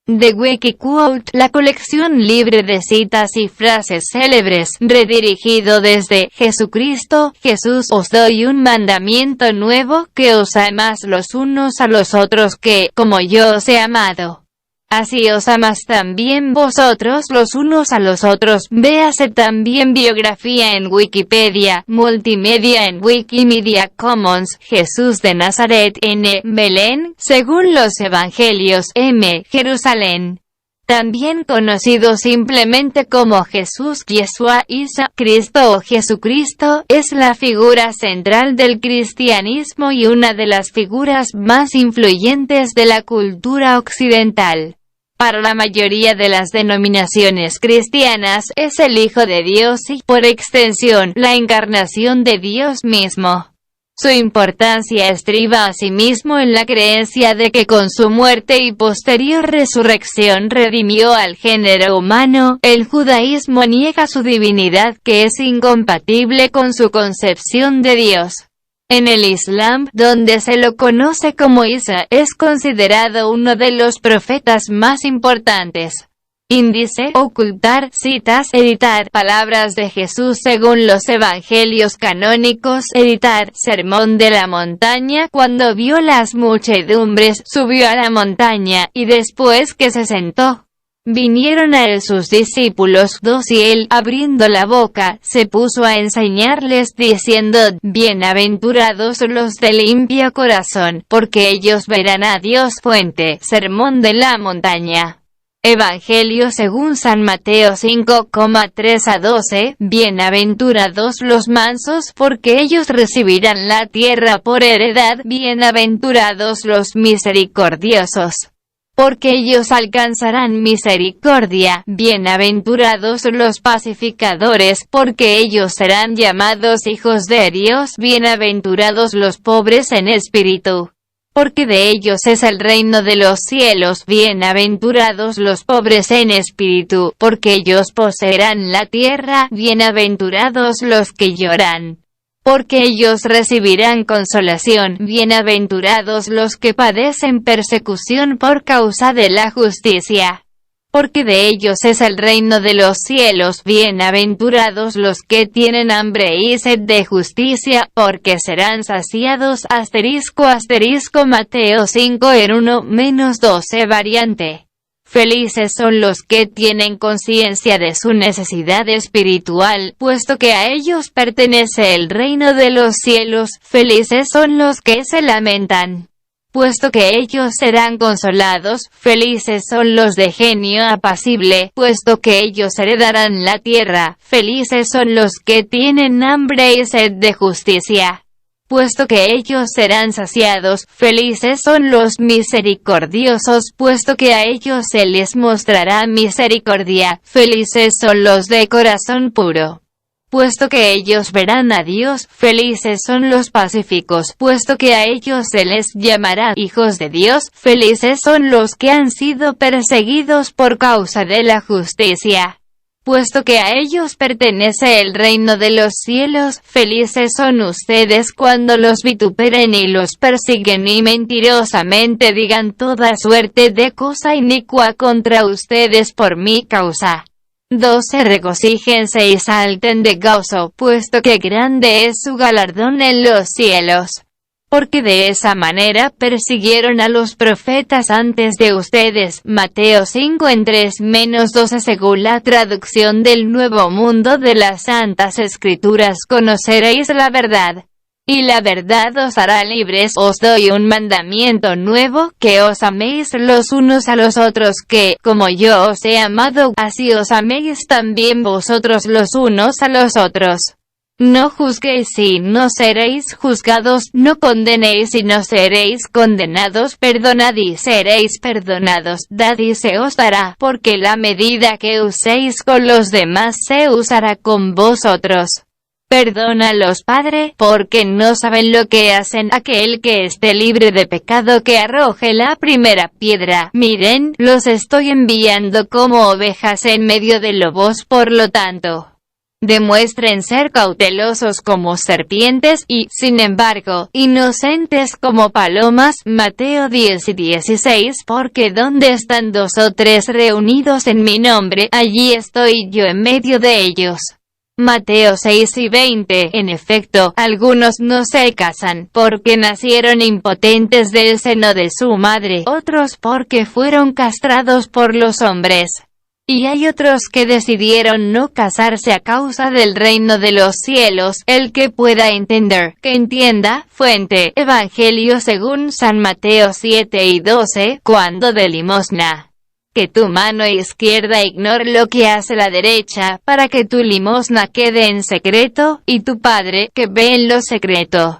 The Wikiquote, la colección libre de citas y frases célebres, redirigido desde Jesucristo, Jesús, os doy un mandamiento nuevo, que os améis los unos a los otros que, como yo os he amado, así os amas también vosotros los unos a los otros. Véase también biografía en Wikipedia, multimedia en Wikimedia Commons. Jesús de Nazaret, N. Belén, según los Evangelios, M. Jerusalén. También conocido simplemente como Jesús, Yeshua, Isa, Cristo o Jesucristo, es la figura central del cristianismo y una de las figuras más influyentes de la cultura occidental. Para la mayoría de las denominaciones cristianas, es el Hijo de Dios y, por extensión, la encarnación de Dios mismo. Su importancia estriba asimismo en la creencia de que con su muerte y posterior resurrección redimió al género humano. El judaísmo niega su divinidad, que es incompatible con su concepción de Dios. En el Islam, donde se lo conoce como Isa, es considerado uno de los profetas más importantes. Índice: ocultar citas, editar palabras de Jesús según los evangelios canónicos, editar Sermón de la montaña. Cuando vio las muchedumbres, subió a la montaña, y después que se sentó, vinieron a él sus discípulos 2 y él, abriendo la boca, se puso a enseñarles diciendo: bienaventurados los de limpio corazón, porque ellos verán a Dios. Fuente: Sermón de la montaña. Evangelio según San Mateo 5,3-12, bienaventurados los mansos, porque ellos recibirán la tierra por heredad. Bienaventurados los misericordiosos, porque ellos alcanzarán misericordia. Bienaventurados los pacificadores, porque ellos serán llamados hijos de Dios. Bienaventurados los pobres en espíritu, porque de ellos es el reino de los cielos. Bienaventurados los pobres en espíritu, porque ellos poseerán la tierra. Bienaventurados los que lloran, porque ellos recibirán consolación. Bienaventurados los que padecen persecución por causa de la justicia, porque de ellos es el reino de los cielos. Bienaventurados los que tienen hambre y sed de justicia, porque serán saciados. Mateo 5:1-12 variante. Felices son los que tienen conciencia de su necesidad espiritual, puesto que a ellos pertenece el reino de los cielos. Felices son los que se lamentan, puesto que ellos serán consolados. Felices son los de genio apacible, puesto que ellos heredarán la tierra. Felices son los que tienen hambre y sed de justicia, puesto que ellos serán saciados. Felices son los misericordiosos, puesto que a ellos se les mostrará misericordia. Felices son los de corazón puro, puesto que ellos verán a Dios. Felices son los pacíficos, puesto que a ellos se les llamará hijos de Dios. Felices son los que han sido perseguidos por causa de la justicia, puesto que a ellos pertenece el reino de los cielos. Felices son ustedes cuando los vituperen y los persiguen y mentirosamente digan toda suerte de cosa inicua contra ustedes por mi causa. 12. Regocíjense y salten de gozo, puesto que grande es su galardón en los cielos, porque de esa manera persiguieron a los profetas antes de ustedes. Mateo 5:3-12. Según la traducción del Nuevo Mundo de las Santas Escrituras, conoceréis la verdad, y la verdad os hará libres. Os doy un mandamiento nuevo, que os améis los unos a los otros, que, como yo os he amado, así os améis también vosotros los unos a los otros. No juzguéis y no seréis juzgados, no condenéis y no seréis condenados, perdonad y seréis perdonados, dad y se os dará, porque la medida que uséis con los demás se usará con vosotros. Perdónalos, Padre, porque no saben lo que hacen. Aquel que esté libre de pecado que arroje la primera piedra. Miren, los estoy enviando como ovejas en medio de lobos, por lo tanto, Demuestren ser cautelosos como serpientes y, sin embargo, inocentes como palomas. Mateo 10:16. Porque donde están 2 o 3 reunidos en mi nombre, allí estoy yo en medio de ellos. Mateo 6:20. En efecto, algunos no se casan, porque nacieron impotentes del seno de su madre, otros porque fueron castrados por los hombres. Y hay otros que decidieron no casarse a causa del reino de los cielos. El que pueda entender, que entienda. Fuente: Evangelio según San Mateo 7:12. Cuando de limosna, que tu mano izquierda ignore lo que hace la derecha, para que tu limosna quede en secreto, y tu Padre, que ve en lo secreto,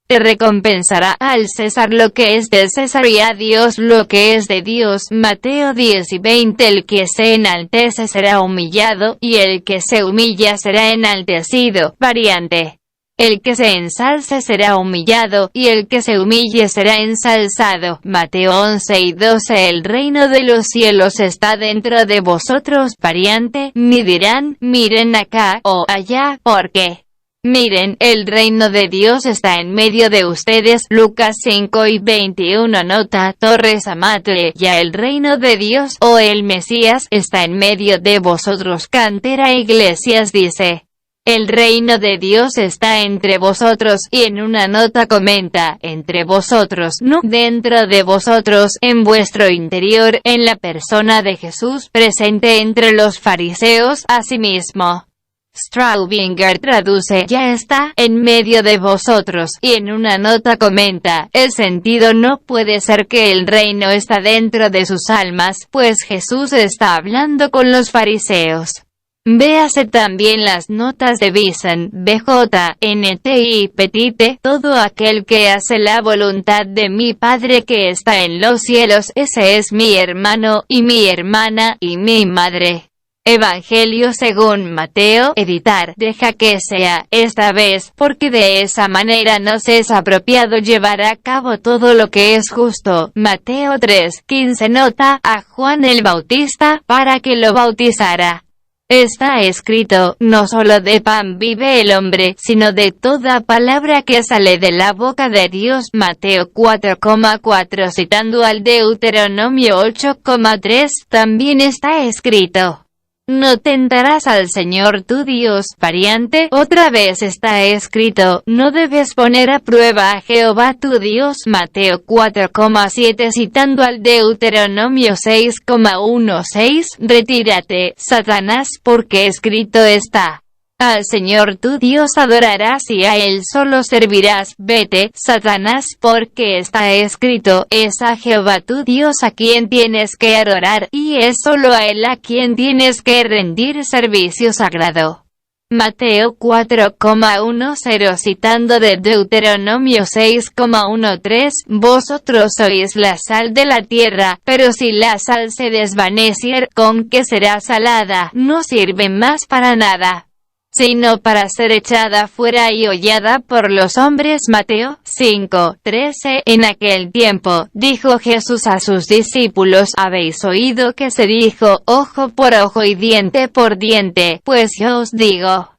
te recompensará. Al César lo que es del César y a Dios lo que es de Dios. Mateo 10:20. El que se enaltece será humillado, y el que se humilla será enaltecido. Variante: el que se ensalce será humillado, y el que se humille será ensalzado. Mateo 11:12. El reino de los cielos está dentro de vosotros. Variante: ni dirán, miren acá, o allá, porque miren, el reino de Dios está en medio de ustedes. Lucas 5:21. Nota: Torres Amatle. Ya el reino de Dios, o el Mesías, está en medio de vosotros. Cantera Iglesias dice: el reino de Dios está entre vosotros, y en una nota comenta: entre vosotros, no dentro de vosotros, en vuestro interior, en la persona de Jesús, presente entre los fariseos. Asimismo, Straubinger traduce: ya está en medio de vosotros, y en una nota comenta: el sentido no puede ser que el reino está dentro de sus almas, pues Jesús está hablando con los fariseos. Véase también las notas de Bison, BJ, NTI Petite. Todo aquel que hace la voluntad de mi Padre que está en los cielos, ese es mi hermano, y mi hermana, y mi madre. Evangelio según Mateo, editar: deja que sea, esta vez, porque de esa manera nos es apropiado llevar a cabo todo lo que es justo. Mateo 3:15. Nota: a Juan el Bautista, para que lo bautizara. Está escrito: no solo de pan vive el hombre, sino de toda palabra que sale de la boca de Dios. Mateo 4,4. Citando al Deuteronomio 8,3, también está escrito: no tentarás al Señor tu Dios. Variante: otra vez está escrito: no debes poner a prueba a Jehová tu Dios. Mateo 4,7. Citando al Deuteronomio 6,16, retírate, Satanás, porque escrito está: al Señor tu Dios adorarás y a Él solo servirás. Vete, Satanás, porque está escrito: es a Jehová tu Dios a quien tienes que adorar, y es solo a Él a quien tienes que rendir servicio sagrado. Mateo 4,10. Citando de Deuteronomio 6,13, vosotros sois la sal de la tierra, pero si la sal se desvaneciere, ¿con qué será salada? No sirve más para nada, sino para ser echada fuera y hollada por los hombres. Mateo 5:13. En aquel tiempo, dijo Jesús a sus discípulos: habéis oído que se dijo, ojo por ojo y diente por diente, pues yo os digo,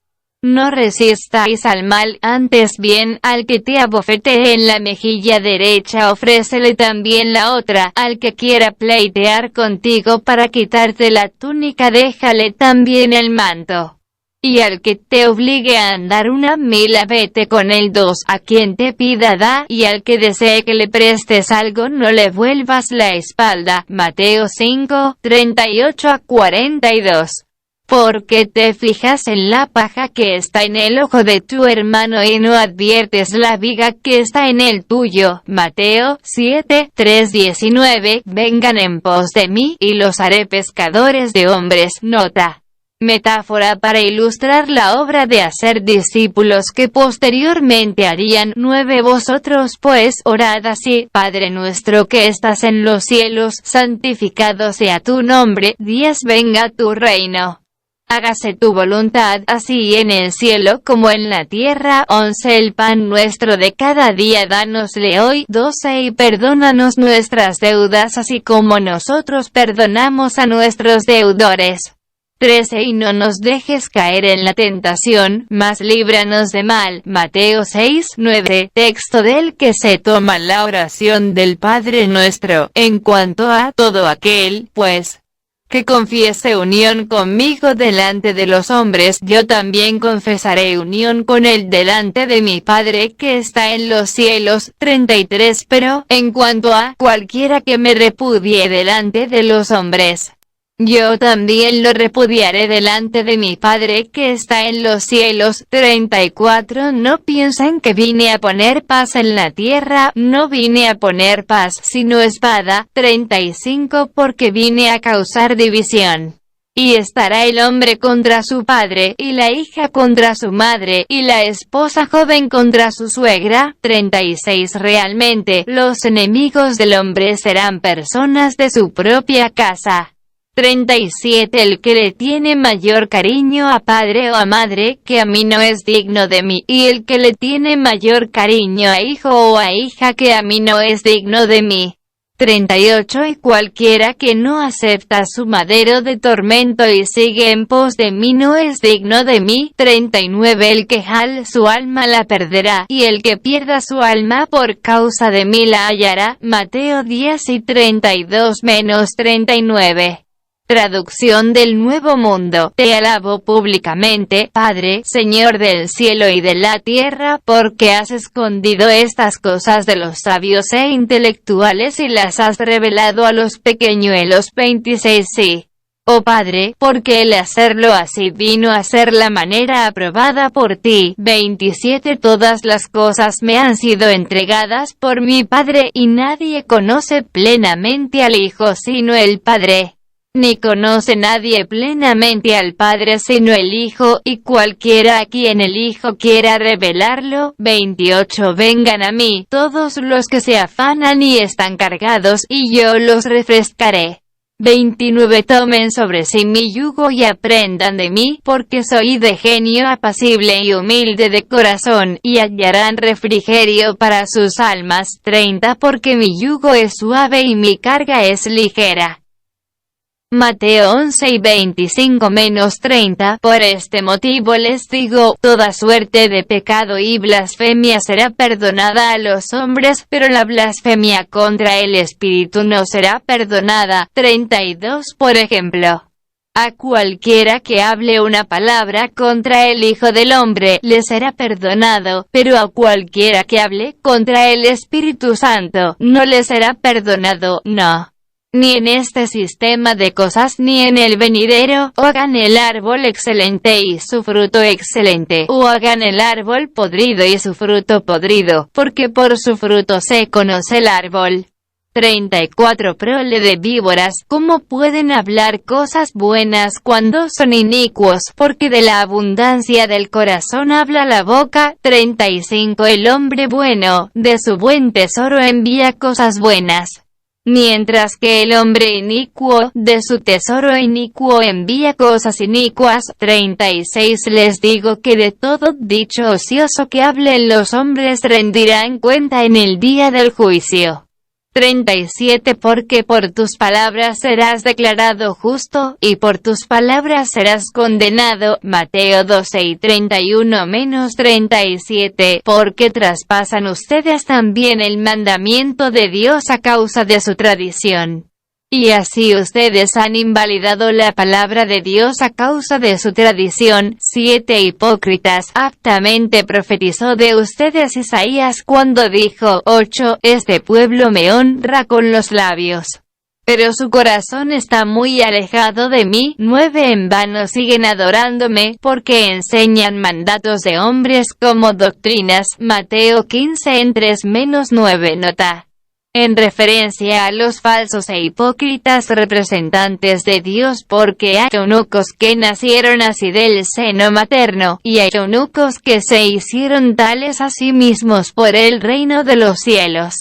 no resistáis al mal, antes bien, al que te abofetee en la mejilla derecha ofrécele también la otra, al que quiera pleitear contigo para quitarte la túnica déjale también el manto. Y al que te obligue a andar 1 milla vete con él 2, a quien te pida da, y al que desee que le prestes algo no le vuelvas la espalda. Mateo 5:38-42. Porque te fijas en la paja que está en el ojo de tu hermano y no adviertes la viga que está en el tuyo. Mateo 7:3-19. Vengan en pos de mí, y los haré pescadores de hombres. Nota: metáfora para ilustrar la obra de hacer discípulos que posteriormente harían. 9. Vosotros pues, orad así: Padre nuestro que estás en los cielos, santificado sea tu nombre. 10. Venga tu reino. Hágase tu voluntad, así en el cielo como en la tierra. 11. El pan nuestro de cada día dánosle hoy. 12. Y perdónanos nuestras deudas así como nosotros perdonamos a nuestros deudores. 13 Y no nos dejes caer en la tentación, mas líbranos de mal. Mateo 6:9. Texto del que se toma la oración del Padre Nuestro. En cuanto a todo aquel, pues, que confiese unión conmigo delante de los hombres, yo también confesaré unión con él delante de mi Padre que está en los cielos. 33 Pero, en cuanto a cualquiera que me repudie delante de los hombres, yo también lo repudiaré delante de mi Padre que está en los cielos. 34 No piensen que vine a poner paz en la tierra, no vine a poner paz sino espada. 35 Porque vine a causar división. Y estará el hombre contra su padre, y la hija contra su madre, y la esposa joven contra su suegra. 36 Realmente, los enemigos del hombre serán personas de su propia casa. 37 El que le tiene mayor cariño a padre o a madre que a mí no es digno de mí, y el que le tiene mayor cariño a hijo o a hija que a mí no es digno de mí. 38 Y cualquiera que no acepta su madero de tormento y sigue en pos de mí no es digno de mí. 39 El que su alma la perderá, y el que pierda su alma por causa de mí la hallará. Mateo 10:32-39. Traducción del Nuevo Mundo. Te alabo públicamente, Padre, Señor del cielo y de la tierra, porque has escondido estas cosas de los sabios e intelectuales y las has revelado a los pequeñuelos. 26 Sí. Oh Padre, porque el hacerlo así vino a ser la manera aprobada por ti. 27 Todas las cosas me han sido entregadas por mi Padre, y nadie conoce plenamente al Hijo sino el Padre. Ni conoce nadie plenamente al Padre sino el Hijo, y cualquiera a quien el Hijo quiera revelarlo. 28 Vengan a mí, todos los que se afanan y están cargados, y yo los refrescaré. 29 Tomen sobre sí mi yugo y aprendan de mí, porque soy de genio apacible y humilde de corazón, y hallarán refrigerio para sus almas. 30 Porque mi yugo es suave y mi carga es ligera. Mateo 11:25-30 Por este motivo les digo, toda suerte de pecado y blasfemia será perdonada a los hombres, pero la blasfemia contra el Espíritu no será perdonada. 32 Por ejemplo, a cualquiera que hable una palabra contra el Hijo del Hombre, le será perdonado, pero a cualquiera que hable contra el Espíritu Santo, no le será perdonado, no. Ni en este sistema de cosas ni en el venidero. O hagan el árbol excelente y su fruto excelente, o hagan el árbol podrido y su fruto podrido, porque por su fruto se conoce el árbol. 34 Prole de víboras, ¿cómo pueden hablar cosas buenas cuando son inicuos? Porque de la abundancia del corazón habla la boca. 35 El hombre bueno, de su buen tesoro envía cosas buenas, mientras que el hombre inicuo, de su tesoro inicuo envía cosas inicuas. 36 Les digo que de todo dicho ocioso que hablen los hombres rendirán cuenta en el día del juicio. 37 Porque por tus palabras serás declarado justo, y por tus palabras serás condenado. Mateo 12:31-37 Porque traspasan ustedes también el mandamiento de Dios a causa de su tradición. Y así ustedes han invalidado la palabra de Dios a causa de su tradición. 7 Hipócritas, aptamente profetizó de ustedes Isaías cuando dijo: 8 Este pueblo me honra con los labios, pero su corazón está muy alejado de mí. 9 En vano siguen adorándome, porque enseñan mandatos de hombres como doctrinas. Mateo 15:3-9 Nota. En referencia a los falsos e hipócritas representantes de Dios, porque hay eunucos que nacieron así del seno materno, y hay eunucos que se hicieron tales a sí mismos por el reino de los cielos.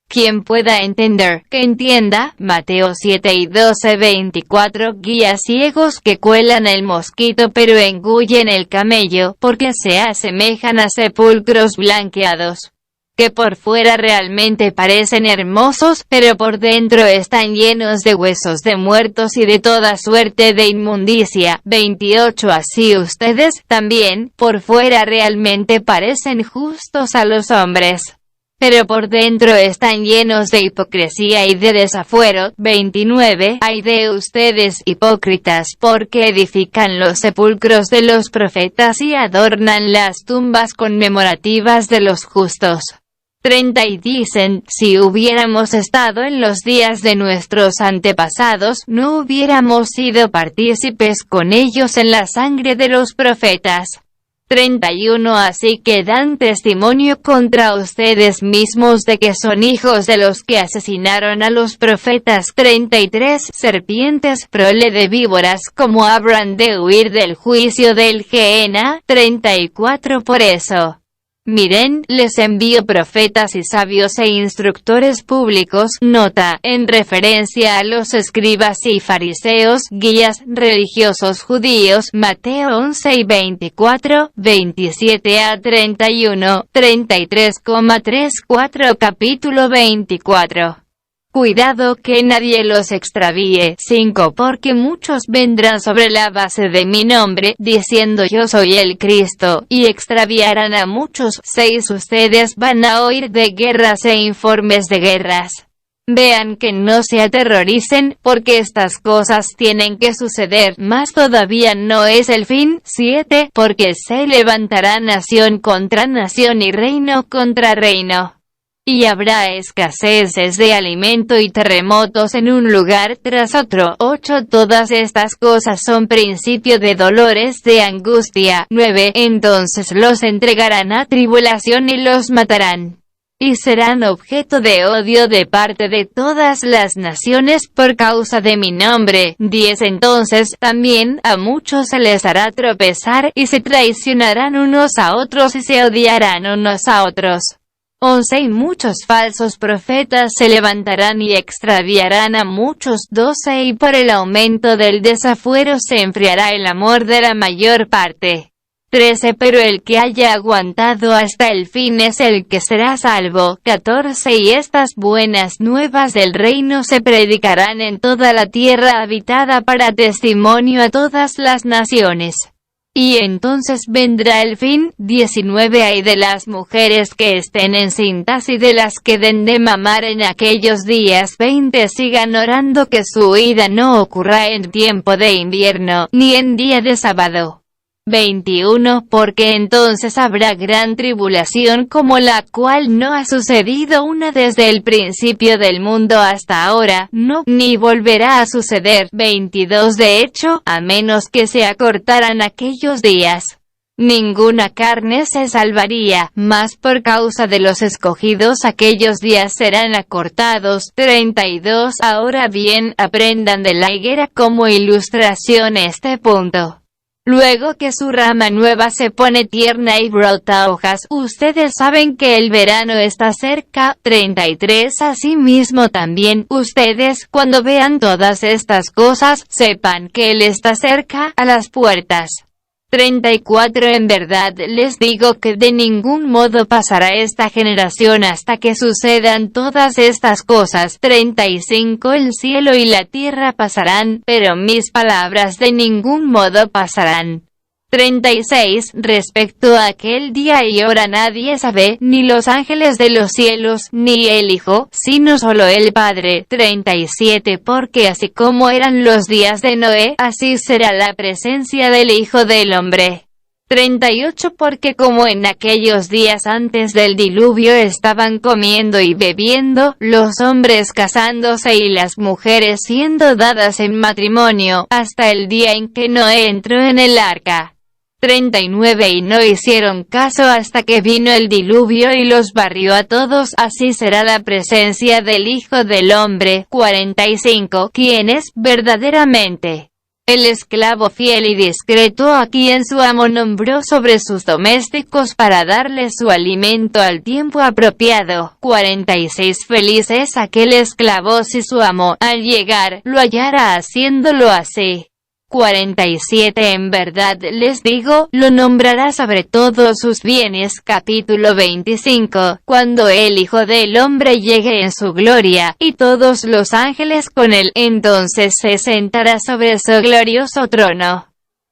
Quien pueda entender, que entienda. Mateo 7:12-24 Guías ciegos que cuelan el mosquito pero engullen el camello, porque se asemejan a sepulcros blanqueados. que por fuera realmente parecen hermosos, pero por dentro están llenos de huesos de muertos y de toda suerte de inmundicia. 28 Así ustedes, también, por fuera realmente parecen justos a los hombres, pero por dentro están llenos de hipocresía y de desafuero. 29 Ay de ustedes, hipócritas, porque edifican los sepulcros de los profetas y adornan las tumbas conmemorativas de los justos. 30 Y dicen, si hubiéramos estado en los días de nuestros antepasados, no hubiéramos sido partícipes con ellos en la sangre de los profetas. 31 Así que dan testimonio contra ustedes mismos de que son hijos de los que asesinaron a los profetas. 33 Serpientes, prole de víboras, ¿cómo habrán de huir del juicio del Gehenna? 34 Por eso, miren, les envío profetas y sabios e instructores públicos. Nota, en referencia a los escribas y fariseos, guías religiosos judíos. Mateo 11 y 24, 27 a 31, 33,34 Capítulo 24. Cuidado que nadie los extravíe. 5 Porque muchos vendrán sobre la base de mi nombre, diciendo yo soy el Cristo, y extraviarán a muchos. 6 Ustedes van a oír de guerras e informes de guerras. Vean que no se aterroricen, porque estas cosas tienen que suceder, mas todavía no es el fin. 7 Porque se levantará nación contra nación y reino contra reino, y habrá escaseces de alimento y terremotos en un lugar tras otro. 8 Todas estas cosas son principio de dolores de angustia. 9 Entonces los entregarán a tribulación y los matarán, y serán objeto de odio de parte de todas las naciones por causa de mi nombre. 10 Entonces también a muchos se les hará tropezar, y se traicionarán unos a otros y se odiarán unos a otros. 11 Y muchos falsos profetas se levantarán y extraviarán a muchos. 12 Y por el aumento del desafuero se enfriará el amor de la mayor parte. 13 Pero el que haya aguantado hasta el fin es el que será salvo. 14 Y estas buenas nuevas del reino se predicarán en toda la tierra habitada para testimonio a todas las naciones, y entonces vendrá el fin. 19 Ay de las mujeres que estén encintas y de las que den de mamar en aquellos días. 20 Sigan orando que su huida no ocurra en tiempo de invierno, ni en día de sábado. 21 Porque entonces habrá gran tribulación como la cual no ha sucedido una desde el principio del mundo hasta ahora, no, ni volverá a suceder. 22 De hecho, a menos que se acortaran aquellos días, ninguna carne se salvaría, mas por causa de los escogidos aquellos días serán acortados. 32 Ahora bien, aprendan de la higuera como ilustración este punto. Luego que su rama nueva se pone tierna y brota hojas, ustedes saben que el verano está cerca. 33 Asimismo también, ustedes, cuando vean todas estas cosas, sepan que Él está cerca, a las puertas. 34 En verdad les digo que de ningún modo pasará esta generación hasta que sucedan todas estas cosas. 35 El cielo y la tierra pasarán, pero mis palabras de ningún modo pasarán. 36 Respecto a aquel día y hora nadie sabe, ni los ángeles de los cielos, ni el Hijo, sino solo el Padre. 37 Porque así como eran los días de Noé, así será la presencia del Hijo del Hombre. 38 Porque como en aquellos días antes del diluvio estaban comiendo y bebiendo, los hombres casándose y las mujeres siendo dadas en matrimonio, hasta el día en que Noé entró en el arca. 39 Y no hicieron caso hasta que vino el diluvio y los barrió a todos, así será la presencia del Hijo del Hombre. 45 ¿Quién es, verdaderamente, el esclavo fiel y discreto a quien su amo nombró sobre sus domésticos para darle su alimento al tiempo apropiado? 46 Feliz es aquel esclavo si su amo, al llegar, lo hallara haciéndolo así. 47 En verdad les digo, lo nombrará sobre todos sus bienes. Capítulo 25 Cuando el Hijo del Hombre llegue en su gloria, y todos los ángeles con él, entonces se sentará sobre su glorioso trono.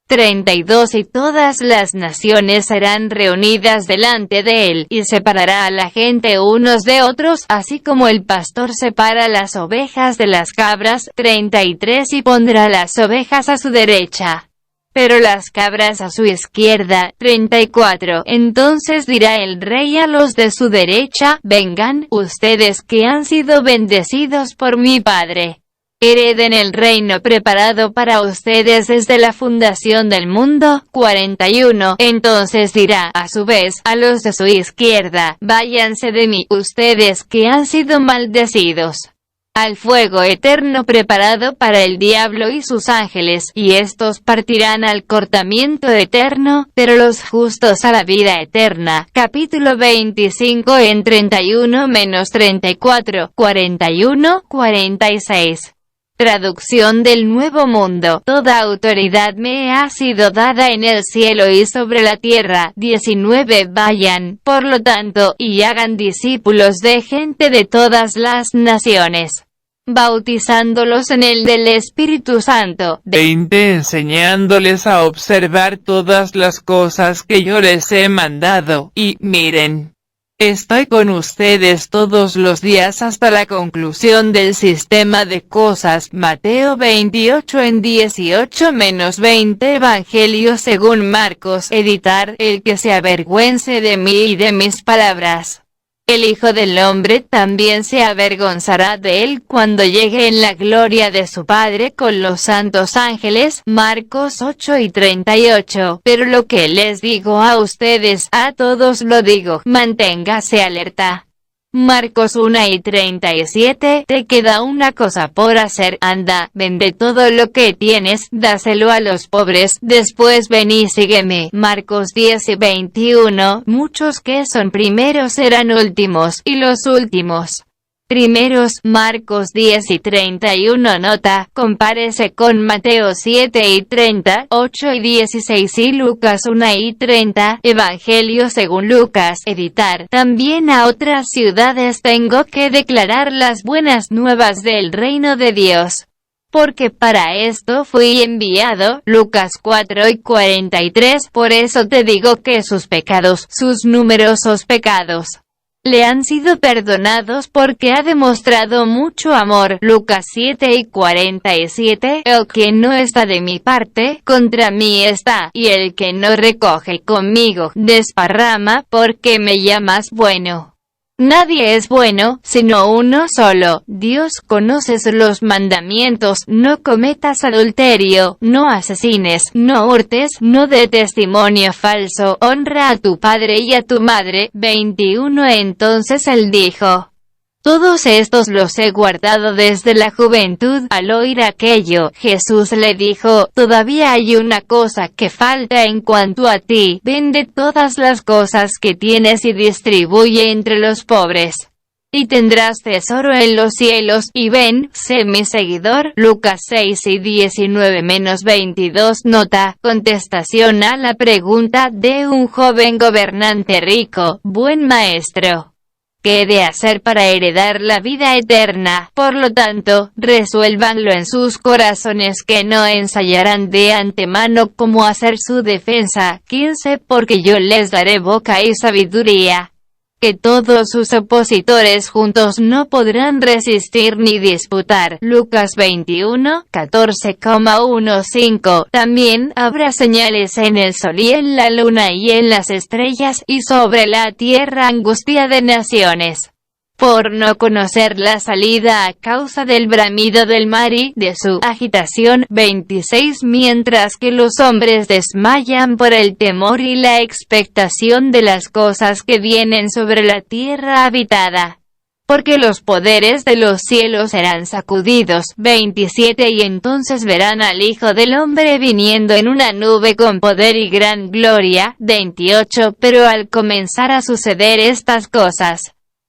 32 Y todas las naciones serán reunidas delante de él, y separará a la gente unos de otros, así como el pastor separa las ovejas de las cabras. 33 Y pondrá las ovejas a su derecha, pero las cabras a su izquierda. 34 Entonces dirá el rey a los de su derecha: vengan, ustedes que han sido bendecidos por mi Padre. Hereden el reino preparado para ustedes desde la fundación del mundo. 41 Entonces dirá, a su vez, a los de su izquierda: váyanse de mí, ustedes que han sido maldecidos, al fuego eterno preparado para el diablo y sus ángeles, y estos partirán al cortamiento eterno, pero los justos a la vida eterna. Capítulo 25 En 31-34, 41-46 Traducción del Nuevo Mundo. Toda autoridad me ha sido dada en el cielo y sobre la tierra. 19 Vayan, por lo tanto, y hagan discípulos de gente de todas las naciones, bautizándolos en el del Espíritu Santo. 20 Enseñándoles a observar todas las cosas que yo les he mandado, y miren, estoy con ustedes todos los días hasta la conclusión del sistema de cosas. Mateo 28 En 18-20 Evangelio según Marcos. Editar: el que se avergüence de mí y de mis palabras, el Hijo del Hombre también se avergonzará de él cuando llegue en la gloria de su Padre con los santos ángeles. Marcos 8 y 38 Pero lo que les digo a ustedes, a todos lo digo: manténgase alerta. Marcos 1 y 37 Te queda una cosa por hacer: anda, vende todo lo que tienes, dáselo a los pobres, después ven y sígueme. Marcos 10 y 21 Muchos que son primeros serán últimos, y los últimos primeros. Marcos 10 y 31 Nota: compárese con Mateo 7 y 30, 8 y 16 y Lucas 1 y 30. Evangelio según Lucas. Editar: también a otras ciudades tengo que declarar las buenas nuevas del reino de Dios, porque para esto fui enviado. Lucas 4 y 43 Por eso te digo que sus pecados, sus numerosos pecados, le han sido perdonados porque ha demostrado mucho amor. Lucas 7 y 47 El que no está de mi parte, contra mí está, y el que no recoge conmigo, desparrama. ¿Por qué me llamas bueno? Nadie es bueno, sino uno solo, Dios. Conoces los mandamientos: no cometas adulterio, no asesines, no hurtes, no dé testimonio falso, honra a tu padre y a tu madre. 21 Entonces él dijo: todos estos los he guardado desde la juventud. Al oír aquello, Jesús le dijo: todavía hay una cosa que falta en cuanto a ti: vende todas las cosas que tienes y distribuye entre los pobres, y tendrás tesoro en los cielos, y ven, sé mi seguidor. Lucas 6 y 19-22 Nota: contestación a la pregunta de un joven gobernante rico: buen maestro, ¿qué he de hacer para heredar la vida eterna? Por lo tanto, resuélvanlo en sus corazones, que no ensayarán de antemano cómo hacer su defensa. 15 Porque yo les daré boca y sabiduría, que todos sus opositores juntos no podrán resistir ni disputar. Lucas 21, 14,15 También habrá señales en el sol y en la luna y en las estrellas, y sobre la tierra angustia de naciones, por no conocer la salida a causa del bramido del mar y de su agitación. 26 Mientras que los hombres desmayan por el temor y la expectación de las cosas que vienen sobre la tierra habitada, porque los poderes de los cielos serán sacudidos. 27 Y entonces verán al Hijo del Hombre viniendo en una nube con poder y gran gloria. 28 Pero al comenzar a suceder estas cosas,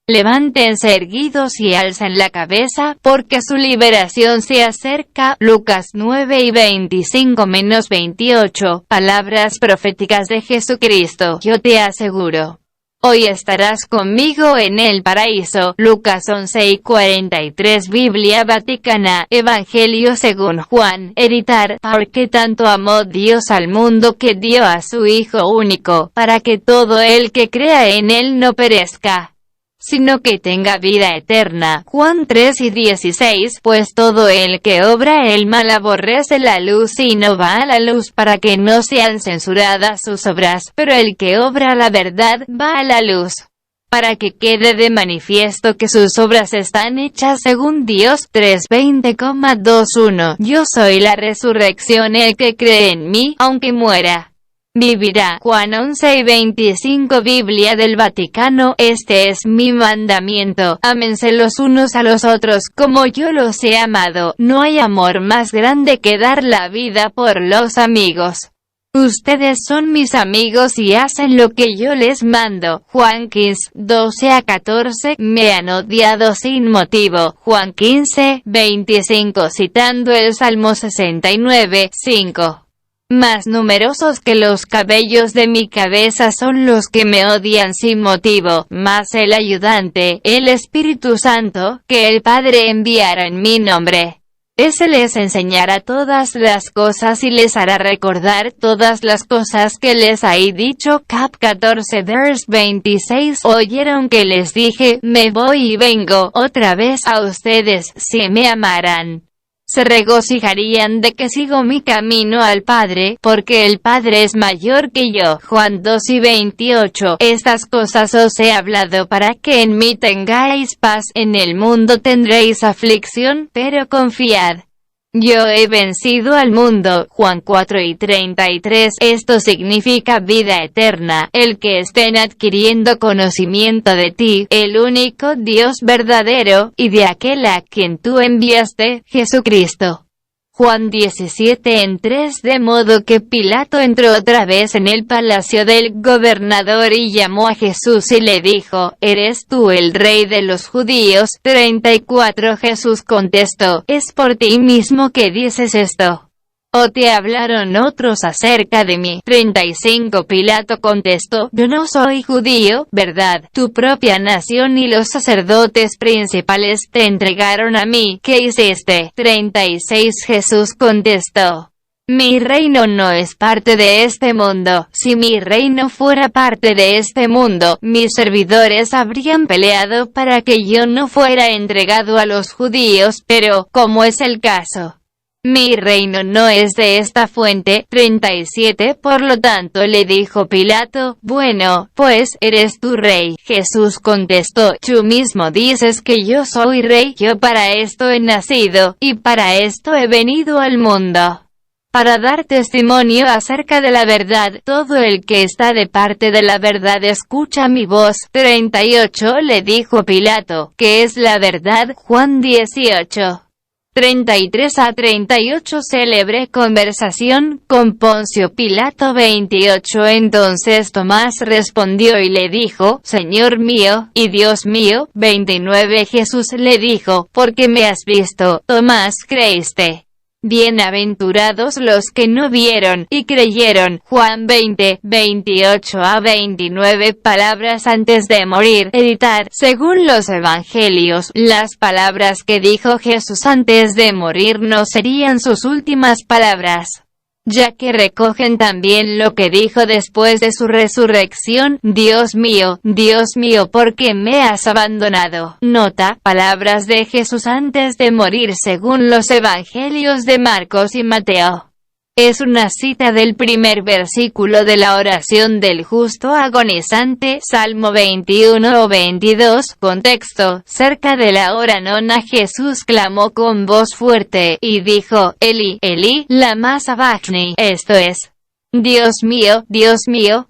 Levántense erguidos y alcen la cabeza, porque su liberación se acerca. Lucas 9:25-28. Palabras proféticas de Jesucristo. Yo te aseguro, hoy estarás conmigo en el paraíso. Lucas 11:43. Biblia Vaticana. Evangelio según Juan. Editar. Porque tanto amó Dios al mundo que dio a su Hijo único, para que todo el que crea en él no perezca, sino que tenga vida eterna. Juan 3:16. Pues todo el que obra el mal aborrece la luz y no va a la luz para que no sean censuradas sus obras, pero el que obra la verdad va a la luz, para que quede de manifiesto que sus obras están hechas según Dios. 3:20,21. Yo soy la resurrección, el que cree en mí, aunque muera, vivirá. Juan 11:25. Biblia del Vaticano. Este es mi mandamiento: ámense los unos a los otros como yo los he amado. No hay amor más grande que dar la vida por los amigos. Ustedes son mis amigos y hacen lo que yo les mando. Juan 15:12-14. Me han odiado sin motivo. Juan 15:25. Citando el Salmo 69:5. Más numerosos que los cabellos de mi cabeza son los que me odian sin motivo. Mas el ayudante, el Espíritu Santo, que el Padre enviará en mi nombre, ese les enseñará todas las cosas y les hará recordar todas las cosas que les he dicho. Cap 14:26. Oyeron que les dije, me voy y vengo otra vez a ustedes. Si me amaran, se regocijarían de que sigo mi camino al Padre, porque el Padre es mayor que yo. Juan 2:28. Estas cosas os he hablado para que en mí tengáis paz. En el mundo tendréis aflicción, pero confiad, yo he vencido al mundo. Juan 4:33. Esto significa vida eterna, el que estén adquiriendo conocimiento de ti, el único Dios verdadero, y de aquel a quien tú enviaste, Jesucristo. Juan 17:3. De modo que Pilato entró otra vez en el palacio del gobernador y llamó a Jesús y le dijo, ¿eres tú el rey de los judíos? 34. Jesús contestó, ¿es por ti mismo que dices esto? ¿O te hablaron otros acerca de mí? 35. Pilato contestó, yo no soy judío, ¿verdad? Tu propia nación y los sacerdotes principales te entregaron a mí. ¿Qué hiciste? 36. Jesús contestó, mi reino no es parte de este mundo. Si mi reino fuera parte de este mundo, mis servidores habrían peleado para que yo no fuera entregado a los judíos, pero, como es el caso, mi reino no es de esta fuente. 37. Por lo tanto le dijo Pilato, bueno, pues, ¿eres tú rey? Jesús contestó, tú mismo dices que yo soy rey. Yo para esto he nacido, y para esto he venido al mundo, para dar testimonio acerca de la verdad. Todo el que está de parte de la verdad escucha mi voz. 38. Le dijo Pilato, ¿qué es la verdad? Juan 18. 33-38. Célebre conversación con Poncio Pilato. 28. Entonces Tomás respondió y le dijo, Señor mío, y Dios mío. 29. Jesús le dijo, porque me has visto, Tomás, creíste. Bienaventurados los que no vieron, y creyeron. Juan 20:28-29. Palabras antes de morir. Editar. Según los evangelios, las palabras que dijo Jesús antes de morir no serían sus últimas palabras, ya que recogen también lo que dijo después de su resurrección. Dios mío, ¿por qué me has abandonado? Nota, palabras de Jesús antes de morir según los evangelios de Marcos y Mateo. Es una cita del primer versículo de la oración del justo agonizante, Salmo 21 o 22. Contexto: cerca de la hora nona Jesús clamó con voz fuerte, y dijo, Eli, Eli, lama sabachthani, esto es, Dios mío,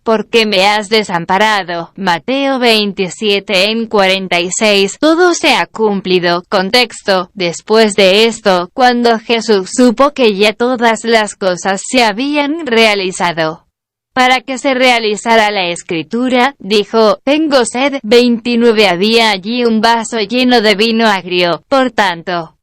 ¿por qué me has desamparado? Mateo 27:46. Todo se ha cumplido. Contexto: después de esto, cuando Jesús supo que ya todas las cosas se habían realizado, Para que se realizara la escritura, dijo, tengo sed. 29 Había allí un vaso lleno de vino agrio, por tanto,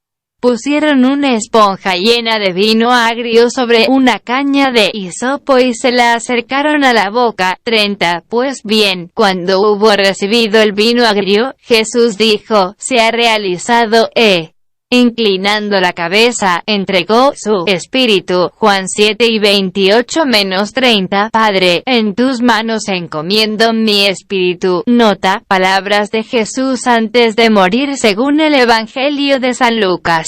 pusieron una esponja llena de vino agrio sobre una caña de hisopo y se la acercaron a la boca. 30 Pues bien, cuando hubo recibido el vino agrio, Jesús dijo, se ha realizado, inclinando la cabeza, entregó su espíritu. Juan 7:28-30 Padre, en tus manos encomiendo mi espíritu. Nota, palabras de Jesús antes de morir según el Evangelio de San Lucas.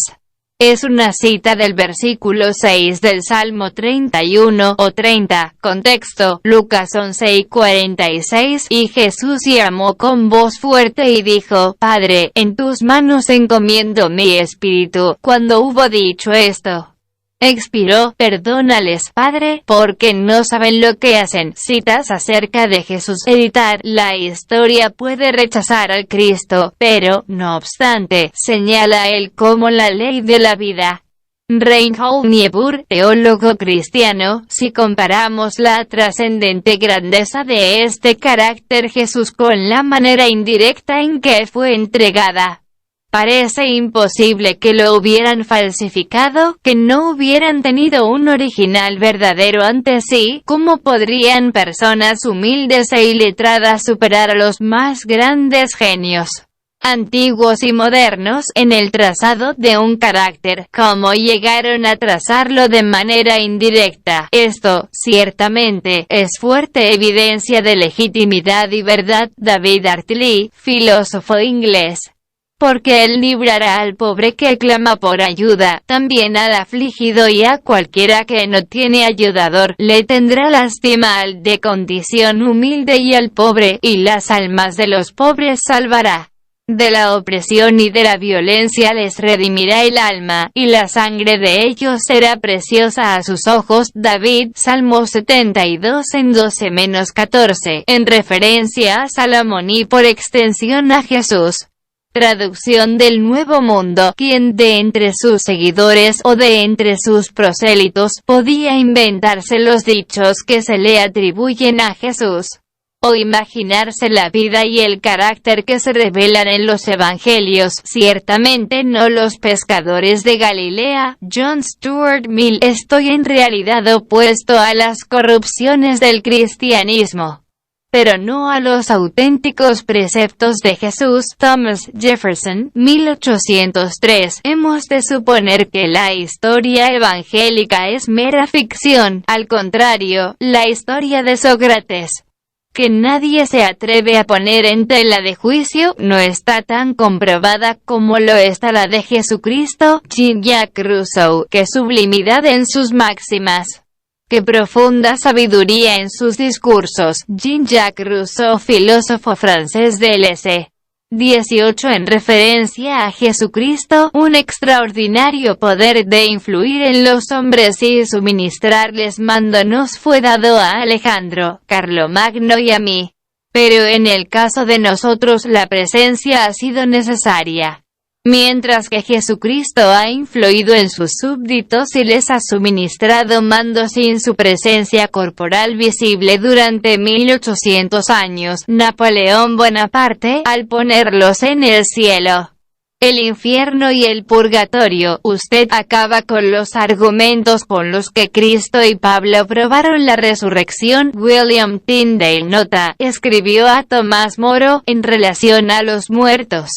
Es una cita del versículo 6 del Salmo 31 o 30. Contexto, Lucas 11:46. Y Jesús llamó con voz fuerte y dijo, Padre, en tus manos encomiendo mi espíritu. Cuando hubo dicho esto, expiró. Perdónales, Padre, porque no saben lo que hacen. Citas acerca de Jesús. Editar. La historia puede rechazar al Cristo, pero, no obstante, señala a él como la ley de la vida. Reinhold Niebuhr, teólogo cristiano, si comparamos la trascendente grandeza de este carácter Jesús con la manera indirecta en que fue entregada, parece imposible que lo hubieran falsificado, que no hubieran tenido un original verdadero ante sí. ¿Cómo podrían personas humildes e iletradas superar a los más grandes genios, antiguos y modernos, en el trazado de un carácter? ¿Cómo llegaron a trazarlo de manera indirecta? Esto, ciertamente, es fuerte evidencia de legitimidad y verdad. David Hartley, filósofo inglés. Porque él librará al pobre que clama por ayuda, también al afligido y a cualquiera que no tiene ayudador, le tendrá lástima al de condición humilde y al pobre, y las almas de los pobres salvará. De la opresión y de la violencia les redimirá el alma, y la sangre de ellos será preciosa a sus ojos. David, Salmo 72 en 12-14, en referencia a Salomón y por extensión a Jesús. Traducción del Nuevo Mundo. ¿Quién de entre sus seguidores o de entre sus prosélitos podía inventarse los dichos que se le atribuyen a Jesús? O imaginarse la vida y el carácter que se revelan en los evangelios. Ciertamente no los pescadores de Galilea. John Stuart Mill. Estoy en realidad opuesto a las corrupciones del cristianismo, pero no a los auténticos preceptos de Jesús. Thomas Jefferson, 1803. Hemos de suponer que la historia evangélica es mera ficción. Al contrario, la historia de Sócrates, que nadie se atreve a poner en tela de juicio, no está tan comprobada como lo está la de Jesucristo. Jean-Jacques Rousseau. Qué sublimidad en sus máximas, qué profunda sabiduría en sus discursos. Jean-Jacques Rousseau, filósofo francés del S. 18. En referencia a Jesucristo, un extraordinario poder de influir en los hombres y suministrarles mando nos fue dado a Alejandro, Carlomagno y a mí. Pero en el caso de nosotros la presencia ha sido necesaria. Mientras que Jesucristo ha influido en sus súbditos y les ha suministrado mando sin su presencia corporal visible durante 1800 años, Napoleón Bonaparte, al ponerlos en el cielo, el infierno y el purgatorio, usted acaba con los argumentos con los que Cristo y Pablo probaron la resurrección. William Tyndale. Nota, escribió a Tomás Moro, en relación a los muertos.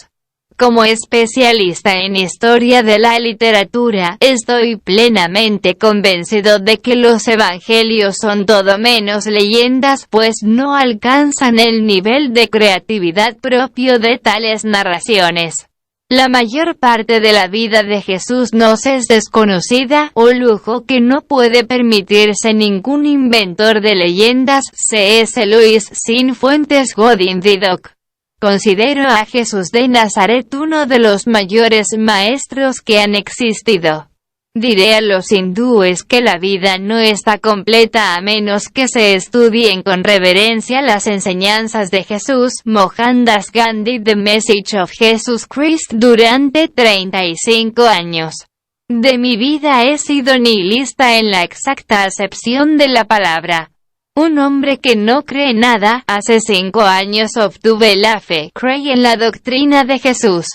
Como especialista en historia de la literatura, estoy plenamente convencido de que los evangelios son todo menos leyendas, pues no alcanzan el nivel de creatividad propio de tales narraciones. La mayor parte de la vida de Jesús nos es desconocida, un lujo que no puede permitirse ningún inventor de leyendas. C.S. Lewis. Sin fuentes. Godin Vidocq. Considero a Jesús de Nazaret uno de los mayores maestros que han existido. Diré a los hindúes que la vida no está completa a menos que se estudien con reverencia las enseñanzas de Jesús. Mohandas Gandhi. The Message of Jesus Christ. Durante 35 años de mi vida he sido nihilista en la exacta acepción de la palabra. Un hombre que no cree nada. Hace 5 años obtuve la fe. Creí en la doctrina de Jesús.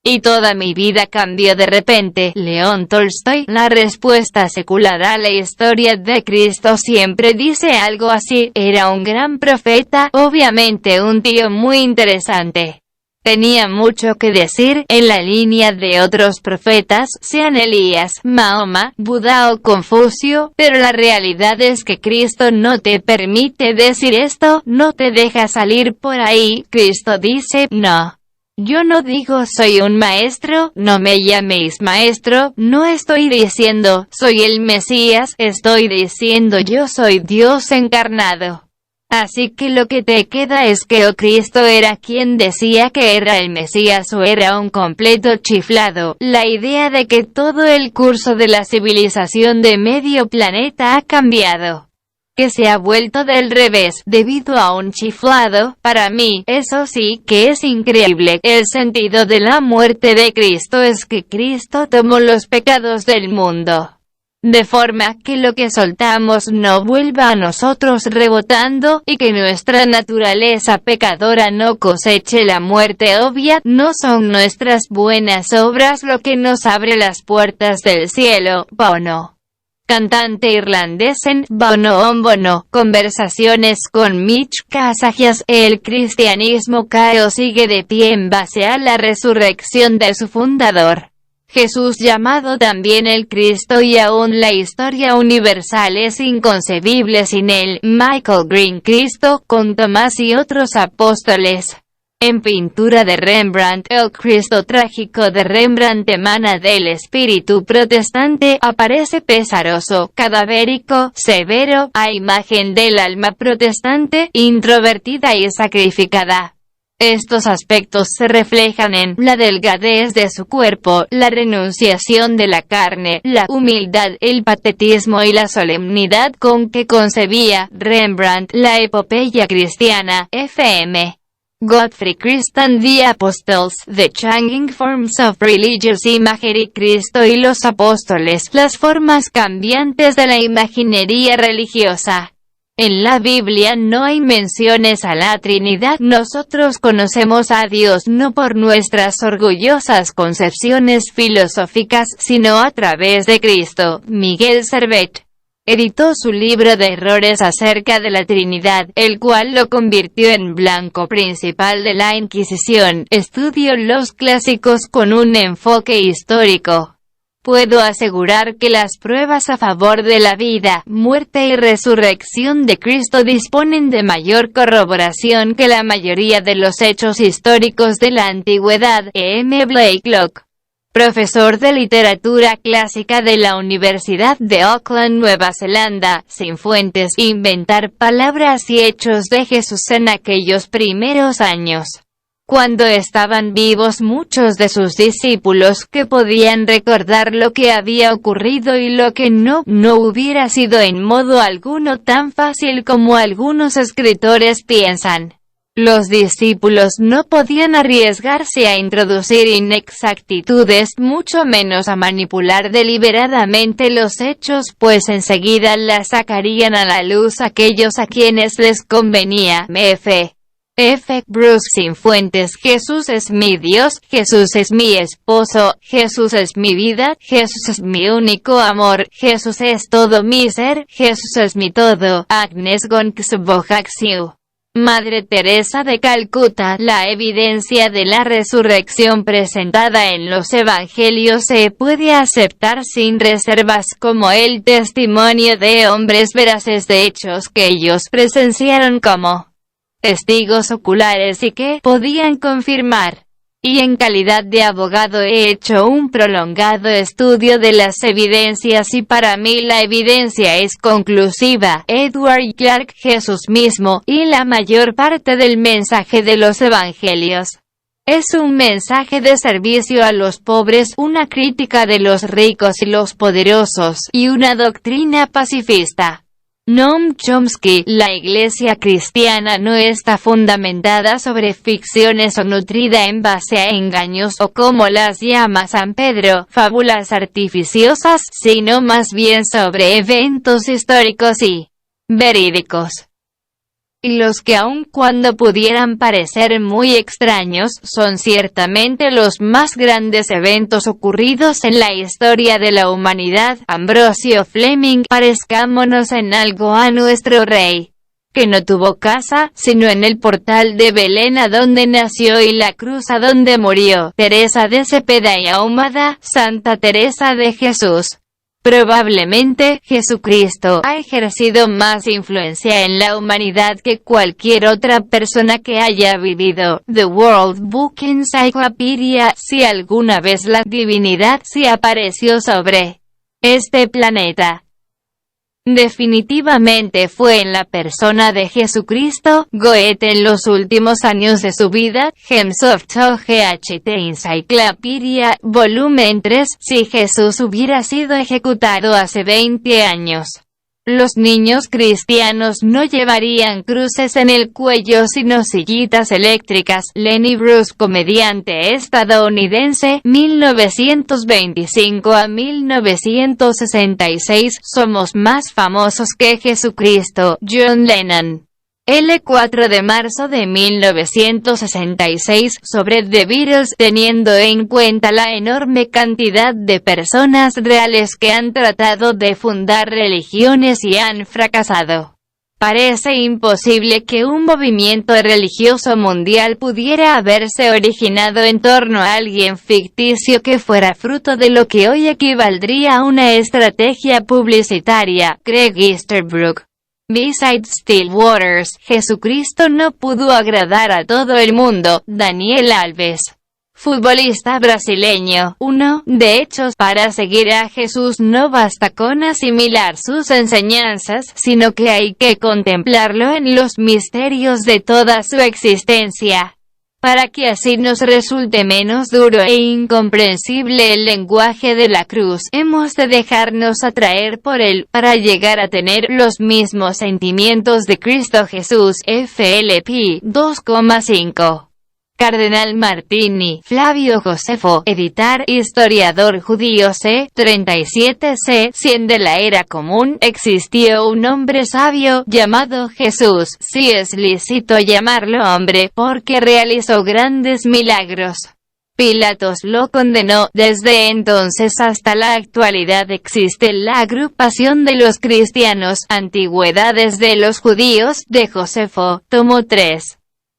Y toda mi vida cambió de repente. León Tolstoy. La respuesta secular a la historia de Cristo siempre dice algo así. Era un gran profeta, obviamente un tío muy interesante. Tenía mucho que decir, en la línea de otros profetas, sean Elías, Mahoma, Buda o Confucio, pero la realidad es que Cristo no te permite decir esto, no te deja salir por ahí. Cristo dice, no. Yo no digo soy un maestro, no me llaméis maestro, no estoy diciendo soy el Mesías, estoy diciendo yo soy Dios encarnado. Así que lo que te queda es que o Cristo era quien decía que era el Mesías o era un completo chiflado. La idea de que todo el curso de la civilización de medio planeta ha cambiado, que se ha vuelto del revés, debido a un chiflado, para mí, eso sí que es increíble. El sentido de la muerte de Cristo es que Cristo tomó los pecados del mundo, de forma que lo que soltamos no vuelva a nosotros rebotando, y que nuestra naturaleza pecadora no coseche la muerte obvia. No son nuestras buenas obras lo que nos abre las puertas del cielo. Bono, cantante irlandés en Bono on Bono, conversaciones con Mitch Casagias. El cristianismo cae o sigue de pie en base a la resurrección de su fundador, Jesús, llamado también el Cristo, y aún la historia universal es inconcebible sin él. Michael Green. Cristo, con Tomás y otros apóstoles. En pintura de Rembrandt, el Cristo trágico de Rembrandt emana del espíritu protestante, aparece pesaroso, cadavérico, severo, a imagen del alma protestante, introvertida y sacrificada. Estos aspectos se reflejan en la delgadez de su cuerpo, la renunciación de la carne, la humildad, el patetismo y la solemnidad con que concebía Rembrandt la epopeya cristiana. F.M. Godfrey Christian. The Apostles, The Changing Forms of Religious Imagery. Cristo y los apóstoles, las formas cambiantes de la imaginería religiosa. En la Biblia no hay menciones a la Trinidad. Nosotros conocemos a Dios no por nuestras orgullosas concepciones filosóficas, sino a través de Cristo. Miguel Servet editó su libro de errores acerca de la Trinidad, el cual lo convirtió en blanco principal de la Inquisición. Estudió los clásicos con un enfoque histórico. Puedo asegurar que las pruebas a favor de la vida, muerte y resurrección de Cristo disponen de mayor corroboración que la mayoría de los hechos históricos de la antigüedad. M. Blakelock, profesor de literatura clásica de la Universidad de Auckland, Nueva Zelanda. Sin fuentes, inventar palabras y hechos de Jesús en aquellos primeros años. Cuando estaban vivos muchos de sus discípulos que podían recordar lo que había ocurrido y lo que no hubiera sido en modo alguno tan fácil como algunos escritores piensan. Los discípulos no podían arriesgarse a introducir inexactitudes, mucho menos a manipular deliberadamente los hechos, pues enseguida las sacarían a la luz aquellos a quienes les convenía. F. Bruce. Sin fuentes. Jesús es mi Dios, Jesús es mi esposo, Jesús es mi vida, Jesús es mi único amor, Jesús es todo mi ser, Jesús es mi todo. Agnes Gonxbojaxiu. Madre Teresa de Calcuta. La evidencia de la resurrección presentada en los evangelios se puede aceptar sin reservas como el testimonio de hombres veraces de hechos que ellos presenciaron como testigos oculares y que podían confirmar. Y en calidad de abogado he hecho un prolongado estudio de las evidencias y para mí la evidencia es conclusiva. Edward Clark. Jesús mismo, y la mayor parte del mensaje de los evangelios, es un mensaje de servicio a los pobres, una crítica de los ricos y los poderosos, y una doctrina pacifista. Noam Chomsky. La Iglesia cristiana no está fundamentada sobre ficciones o nutrida en base a engaños o, como las llama San Pedro, fábulas artificiosas, sino más bien sobre eventos históricos y verídicos. y los que aun cuando pudieran parecer muy extraños, son ciertamente los más grandes eventos ocurridos en la historia de la humanidad. Ambrosio Fleming. Parezcámonos en algo a nuestro Rey, que no tuvo casa, sino en el portal de Belén a donde nació y la cruz a donde murió. Teresa de Cepeda y Ahumada. Santa Teresa de Jesús. Probablemente, Jesucristo ha ejercido más influencia en la humanidad que cualquier otra persona que haya vivido. The World Book Encyclopedia. Si alguna vez la divinidad se apareció sobre este planeta, definitivamente fue en la persona de Jesucristo. Goethe. En los últimos años de su vida. Gems of THT Encyclopedia, volumen 3. Si Jesús hubiera sido ejecutado hace 20 años, los niños cristianos no llevarían cruces en el cuello sino sillitas eléctricas. Lenny Bruce. Comediante estadounidense, 1925 a 1966. Somos más famosos que Jesucristo. John Lennon. El 4 de marzo de 1966, sobre The Beatles. Teniendo en cuenta la enorme cantidad de personas reales que han tratado de fundar religiones y han fracasado, parece imposible que un movimiento religioso mundial pudiera haberse originado en torno a alguien ficticio que fuera fruto de lo que hoy equivaldría a una estrategia publicitaria. Craig Easterbrook. Besides Still Waters. Jesucristo no pudo agradar a todo el mundo. Daniel Alves. Futbolista brasileño. 1. De hecho, para seguir a Jesús no basta con asimilar sus enseñanzas, sino que hay que contemplarlo en los misterios de toda su existencia, para que así nos resulte menos duro e incomprensible el lenguaje de la cruz. Hemos de dejarnos atraer por él, para llegar a tener los mismos sentimientos de Cristo Jesús. FLP 2,5. Cardenal Martini. Flavio Josefo. Editar. Historiador judío c. 37 c. 100 de la era común. Existió un hombre sabio, llamado Jesús, si es lícito llamarlo hombre, porque realizó grandes milagros. Pilatos lo condenó. Desde entonces hasta la actualidad existe la agrupación de los cristianos. Antigüedades de los judíos, de Josefo, tomo 3.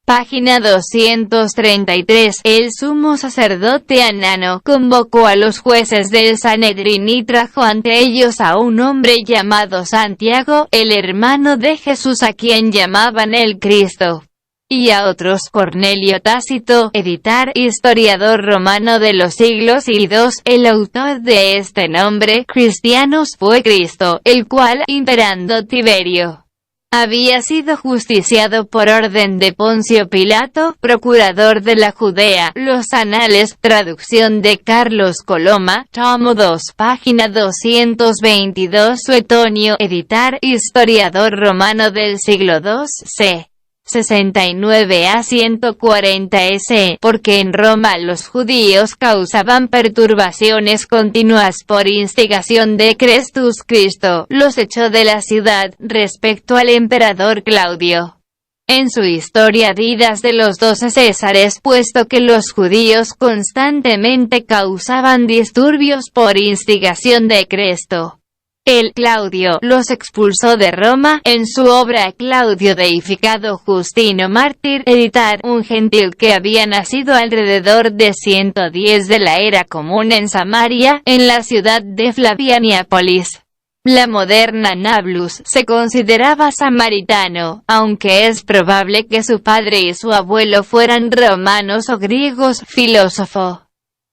Página 233. El sumo sacerdote Anano convocó a los jueces del Sanedrín y trajo ante ellos a un hombre llamado Santiago, el hermano de Jesús a quien llamaban el Cristo, y a otros. Cornelio Tácito. Editar. Historiador romano de los siglos I y II. El autor de este nombre, cristianos, fue Cristo, el cual, imperando Tiberio, había sido justiciado por orden de Poncio Pilato, procurador de la Judea. Los Anales. Traducción de Carlos Coloma. Tomo 2. Página 222. Suetonio. Editar. Historiador romano del siglo II. C. 69 a 140 s. Porque en Roma los judíos causaban perturbaciones continuas por instigación de Crestus Cristo, los echó de la ciudad. Respecto al emperador Claudio, en su historia Vidas de los 12 Césares, puesto que los judíos constantemente causaban disturbios por instigación de Cresto, el Claudio los expulsó de Roma. En su obra Claudio deificado Justino Mártir. Editar. Un gentil que había nacido alrededor de 110 de la era común en Samaria, en la ciudad de Flavianiápolis, la moderna Nablus, se consideraba samaritano, aunque es probable que su padre y su abuelo fueran romanos o griegos. Filósofo,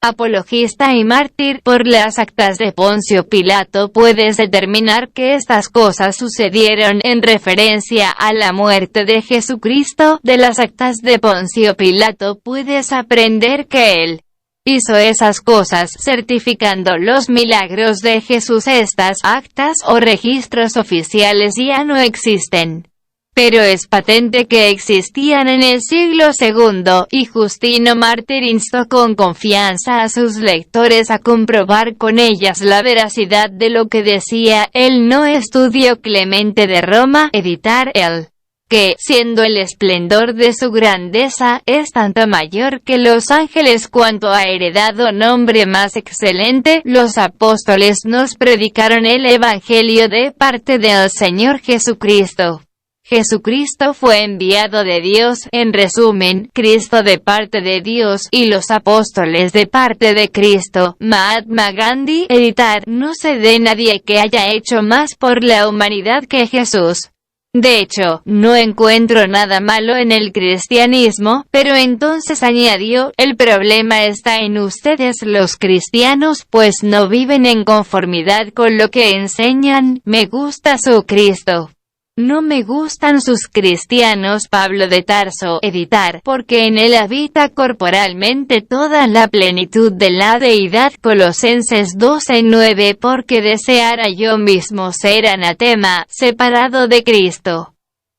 apologista y mártir. Por las actas de Poncio Pilato puedes determinar que estas cosas sucedieron en referencia a la muerte de Jesucristo. De las actas de Poncio Pilato puedes aprender que él hizo esas cosas, certificando los milagros de Jesús. Estas actas o registros oficiales ya no existen, pero es patente que existían en el siglo II, y Justino Mártir instó con confianza a sus lectores a comprobar con ellas la veracidad de lo que decía. El No Estudio Clemente de Roma. Editar. El que, siendo el esplendor de su grandeza, es tanto mayor que los ángeles cuanto ha heredado nombre más excelente, los apóstoles nos predicaron el Evangelio de parte del Señor Jesucristo. Jesucristo fue enviado de Dios, en resumen, Cristo de parte de Dios, y los apóstoles de parte de Cristo. Mahatma Gandhi, editar. No sé de nadie que haya hecho más por la humanidad que Jesús. De hecho, no encuentro nada malo en el cristianismo, pero entonces añadió, el problema está en ustedes los cristianos, pues no viven en conformidad con lo que enseñan. Me gusta su Cristo. No me gustan sus cristianos. Pablo de Tarso, editar, porque en él habita corporalmente toda la plenitud de la deidad. Colosenses 12:9. Porque deseara yo mismo ser anatema, separado de Cristo.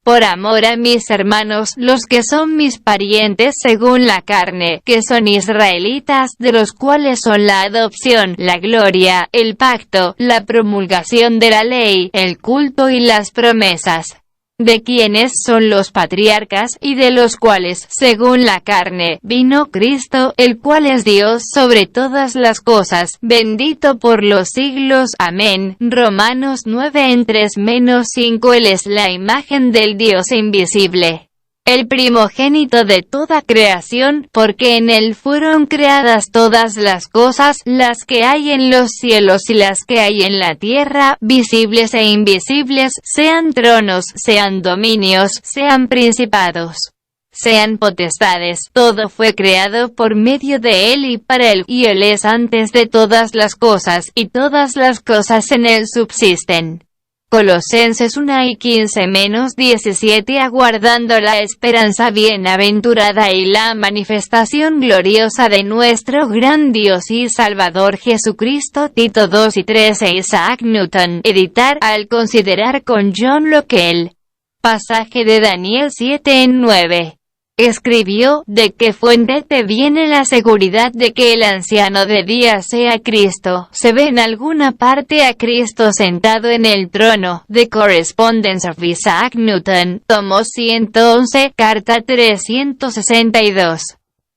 Por amor a mis hermanos, los que son mis parientes según la carne, que son israelitas, de los cuales son la adopción, la gloria, el pacto, la promulgación de la ley, el culto y las promesas, de quienes son los patriarcas, y de los cuales, según la carne, vino Cristo, el cual es Dios sobre todas las cosas, bendito por los siglos. Amén. Romanos 9:3-5. Él es la imagen del Dios invisible, el primogénito de toda creación, porque en él fueron creadas todas las cosas, las que hay en los cielos y las que hay en la tierra, visibles e invisibles, sean tronos, sean dominios, sean principados, sean potestades. Todo fue creado por medio de él y para él, y él es antes de todas las cosas, y todas las cosas en él subsisten. Colosenses 1:15-17. Aguardando la esperanza bienaventurada y la manifestación gloriosa de nuestro gran Dios y Salvador Jesucristo. Tito 2:13. Isaac Newton, editar, al considerar con John Locke el pasaje de Daniel 7:9. Escribió, ¿de qué fuente te viene la seguridad de que el anciano de días sea Cristo? Se ve en alguna parte a Cristo sentado en el trono. The Correspondence of Isaac Newton, tomo 111, carta 362.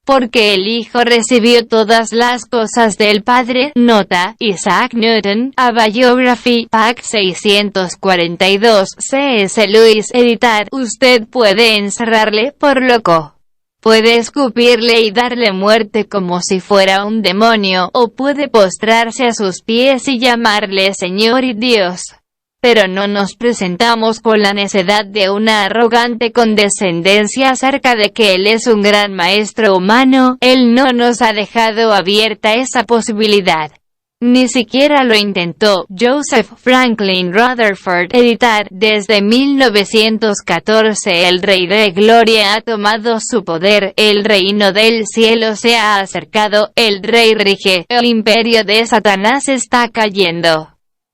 Porque el Hijo recibió todas las cosas del Padre. Nota, Isaac Newton, A Biography, Pac 642, C.S. Lewis, editar. Usted puede encerrarle por loco. Puede escupirle y darle muerte como si fuera un demonio, o puede postrarse a sus pies y llamarle Señor y Dios. Pero no nos presentamos con la necedad de una arrogante condescendencia acerca de que Él es un gran maestro humano. Él no nos ha dejado abierta esa posibilidad. Ni siquiera lo intentó. Joseph Franklin Rutherford, editar. Desde 1914 el Rey de Gloria ha tomado su poder, el reino del cielo se ha acercado, el Rey rige, el imperio de Satanás está cayendo.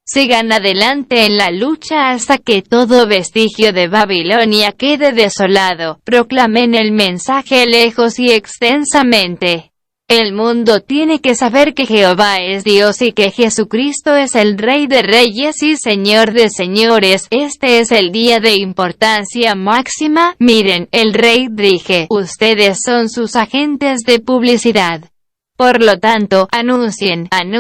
Sigan adelante en la lucha hasta que todo vestigio de Babilonia quede desolado. Proclamen el mensaje lejos y extensamente. El mundo tiene que saber que Jehová es Dios y que Jesucristo es el Rey de Reyes y Señor de Señores. Este es el día de importancia máxima. Miren, el Rey rige. Ustedes son sus agentes de publicidad. Por lo tanto, anuncien al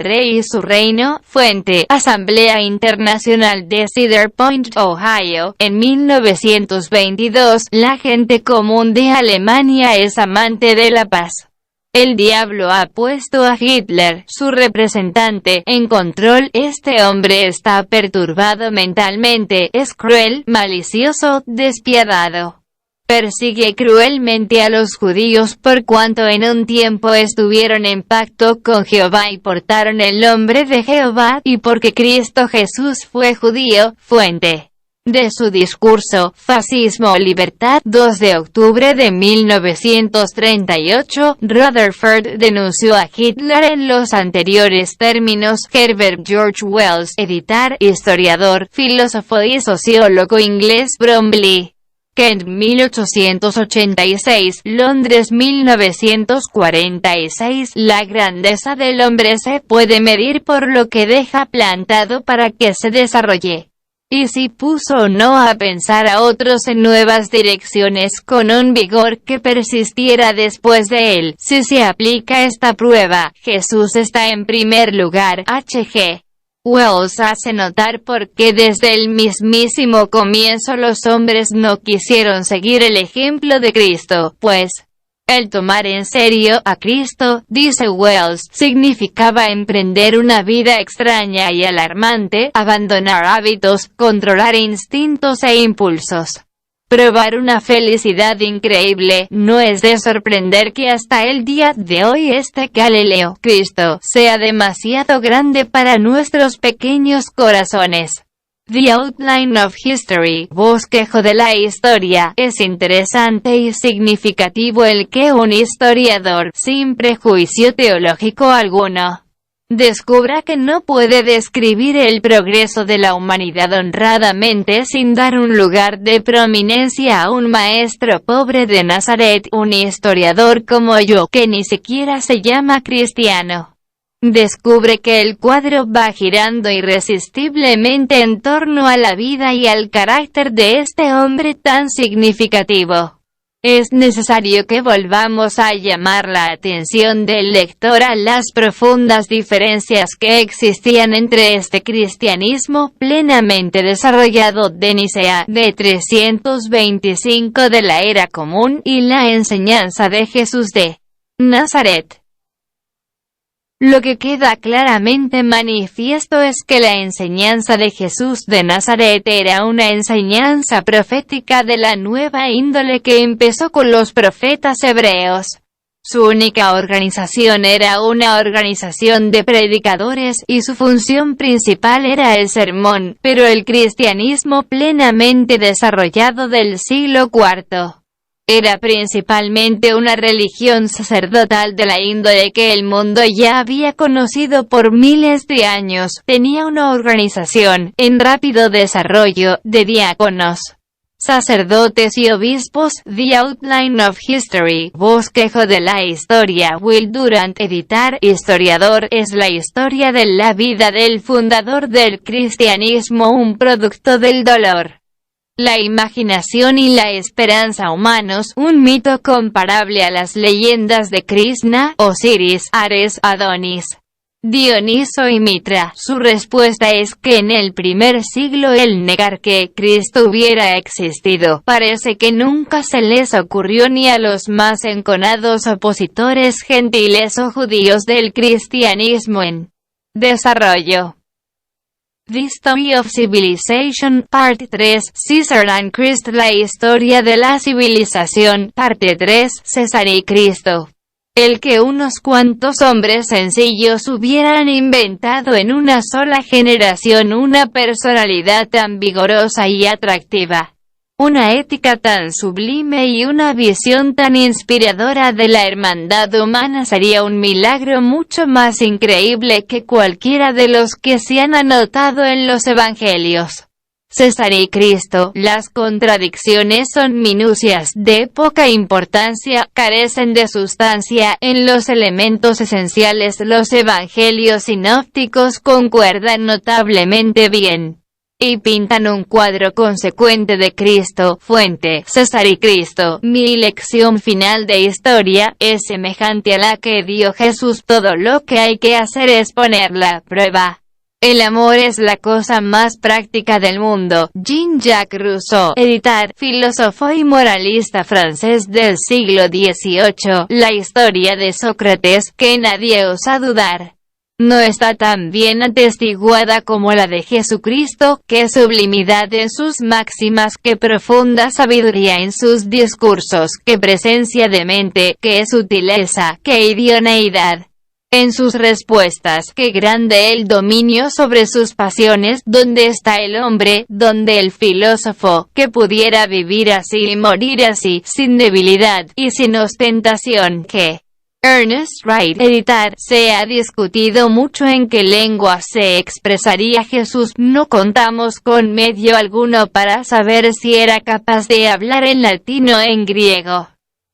Rey y su reino. Fuente, Asamblea Internacional de Cedar Point, Ohio. En 1922, la gente común de Alemania es amante de la paz. El diablo ha puesto a Hitler, su representante, en control. Este hombre está perturbado mentalmente, es cruel, malicioso, despiadado. Persigue cruelmente a los judíos por cuanto en un tiempo estuvieron en pacto con Jehová y portaron el nombre de Jehová, y porque Cristo Jesús fue judío. Fuente de su discurso, Fascismo o Libertad, 2 de octubre de 1938, Rutherford denunció a Hitler en los anteriores términos. Herbert George Wells, editar, historiador, filósofo y sociólogo inglés. Bromley, Kent, 1886, Londres 1946. La grandeza del hombre se puede medir por lo que deja plantado para que se desarrolle. y si puso o no a pensar a otros en nuevas direcciones con un vigor que persistiera después de él. Si se aplica esta prueba, Jesús está en primer lugar. H.G. Wells hace notar por qué desde el mismísimo comienzo los hombres no quisieron seguir el ejemplo de Cristo, pues el tomar en serio a Cristo, dice Wells, significaba emprender una vida extraña y alarmante, abandonar hábitos, controlar instintos e impulsos, probar una felicidad increíble. No es de sorprender que hasta el día de hoy este Galileo, Cristo, sea demasiado grande para nuestros pequeños corazones. The Outline of History, bosquejo de la historia. Es interesante y significativo el que un historiador, sin prejuicio teológico alguno, descubra que no puede describir el progreso de la humanidad honradamente sin dar un lugar de prominencia a un maestro pobre de Nazaret, un historiador como yo, que ni siquiera se llama cristiano. Descubre que el cuadro va girando irresistiblemente en torno a la vida y al carácter de este hombre tan significativo. Es necesario que volvamos a llamar la atención del lector a las profundas diferencias que existían entre este cristianismo plenamente desarrollado de Nicea, de 325 de la era común, y la enseñanza de Jesús de Nazaret. Lo que queda claramente manifiesto es que la enseñanza de Jesús de Nazaret era una enseñanza profética de la nueva índole que empezó con los profetas hebreos. Su única organización era una organización de predicadores, y su función principal era el sermón, pero el cristianismo plenamente desarrollado del siglo IV era principalmente una religión sacerdotal de la índole que el mundo ya había conocido por miles de años. Tenía una organización, en rápido desarrollo, de diáconos, sacerdotes y obispos. The Outline of History, bosquejo de la historia. Will Durant, editar. Historiador, es la historia de la vida del fundador del cristianismo, un producto del dolor, la imaginación y la esperanza humanos, un mito comparable a las leyendas de Krishna, Osiris, Ares, Adonis, Dioniso y Mitra. Su respuesta es que en el primer siglo el negar que Cristo hubiera existido parece que nunca se les ocurrió ni a los más enconados opositores gentiles o judíos del cristianismo en desarrollo. The Story of Civilization, Parte 3, Caesar and Christ. La historia de la civilización, Parte 3, César y Cristo. El que unos cuantos hombres sencillos hubieran inventado en una sola generación una personalidad tan vigorosa y atractiva, una ética tan sublime y una visión tan inspiradora de la hermandad humana sería un milagro mucho más increíble que cualquiera de los que se han anotado en los evangelios. César y Cristo. Las contradicciones son minucias de poca importancia, carecen de sustancia. En los elementos esenciales los evangelios sinópticos concuerdan notablemente bien y pintan un cuadro consecuente de Cristo. Fuente: César y Cristo. Mi lección final de historia es semejante a la que dio Jesús. Todo lo que hay que hacer es ponerla a prueba. El amor es la cosa más práctica del mundo. Jean-Jacques Rousseau, editar. Filósofo y moralista francés del siglo XVIII. La historia de Sócrates, que nadie osa dudar, no está tan bien atestiguada como la de Jesucristo. Qué sublimidad en sus máximas, qué profunda sabiduría en sus discursos, qué presencia de mente, qué sutileza, qué idoneidad en sus respuestas, qué grande el dominio sobre sus pasiones. ¿Dónde está el hombre, donde el filósofo, que pudiera vivir así y morir así, sin debilidad y sin ostentación? Que Ernest Wright, editar. Se ha discutido mucho en qué lengua se expresaría Jesús. No contamos con medio alguno para saber si era capaz de hablar en latín o en griego.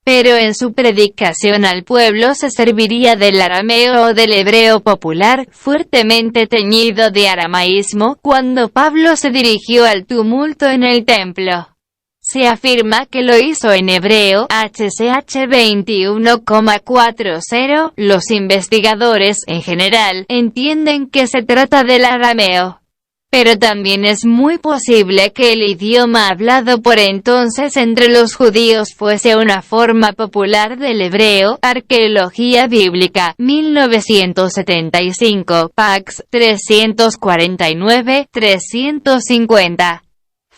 pero en su predicación al pueblo se serviría del arameo o del hebreo popular, fuertemente teñido de aramaísmo. Cuando Pablo se dirigió al tumulto en el templo, se afirma que lo hizo en hebreo, HCH 21,40. Los investigadores, en general, entienden que se trata del arameo, pero también es muy posible que el idioma hablado por entonces entre los judíos fuese una forma popular del hebreo. Arqueología Bíblica, 1975, Pax 349-350.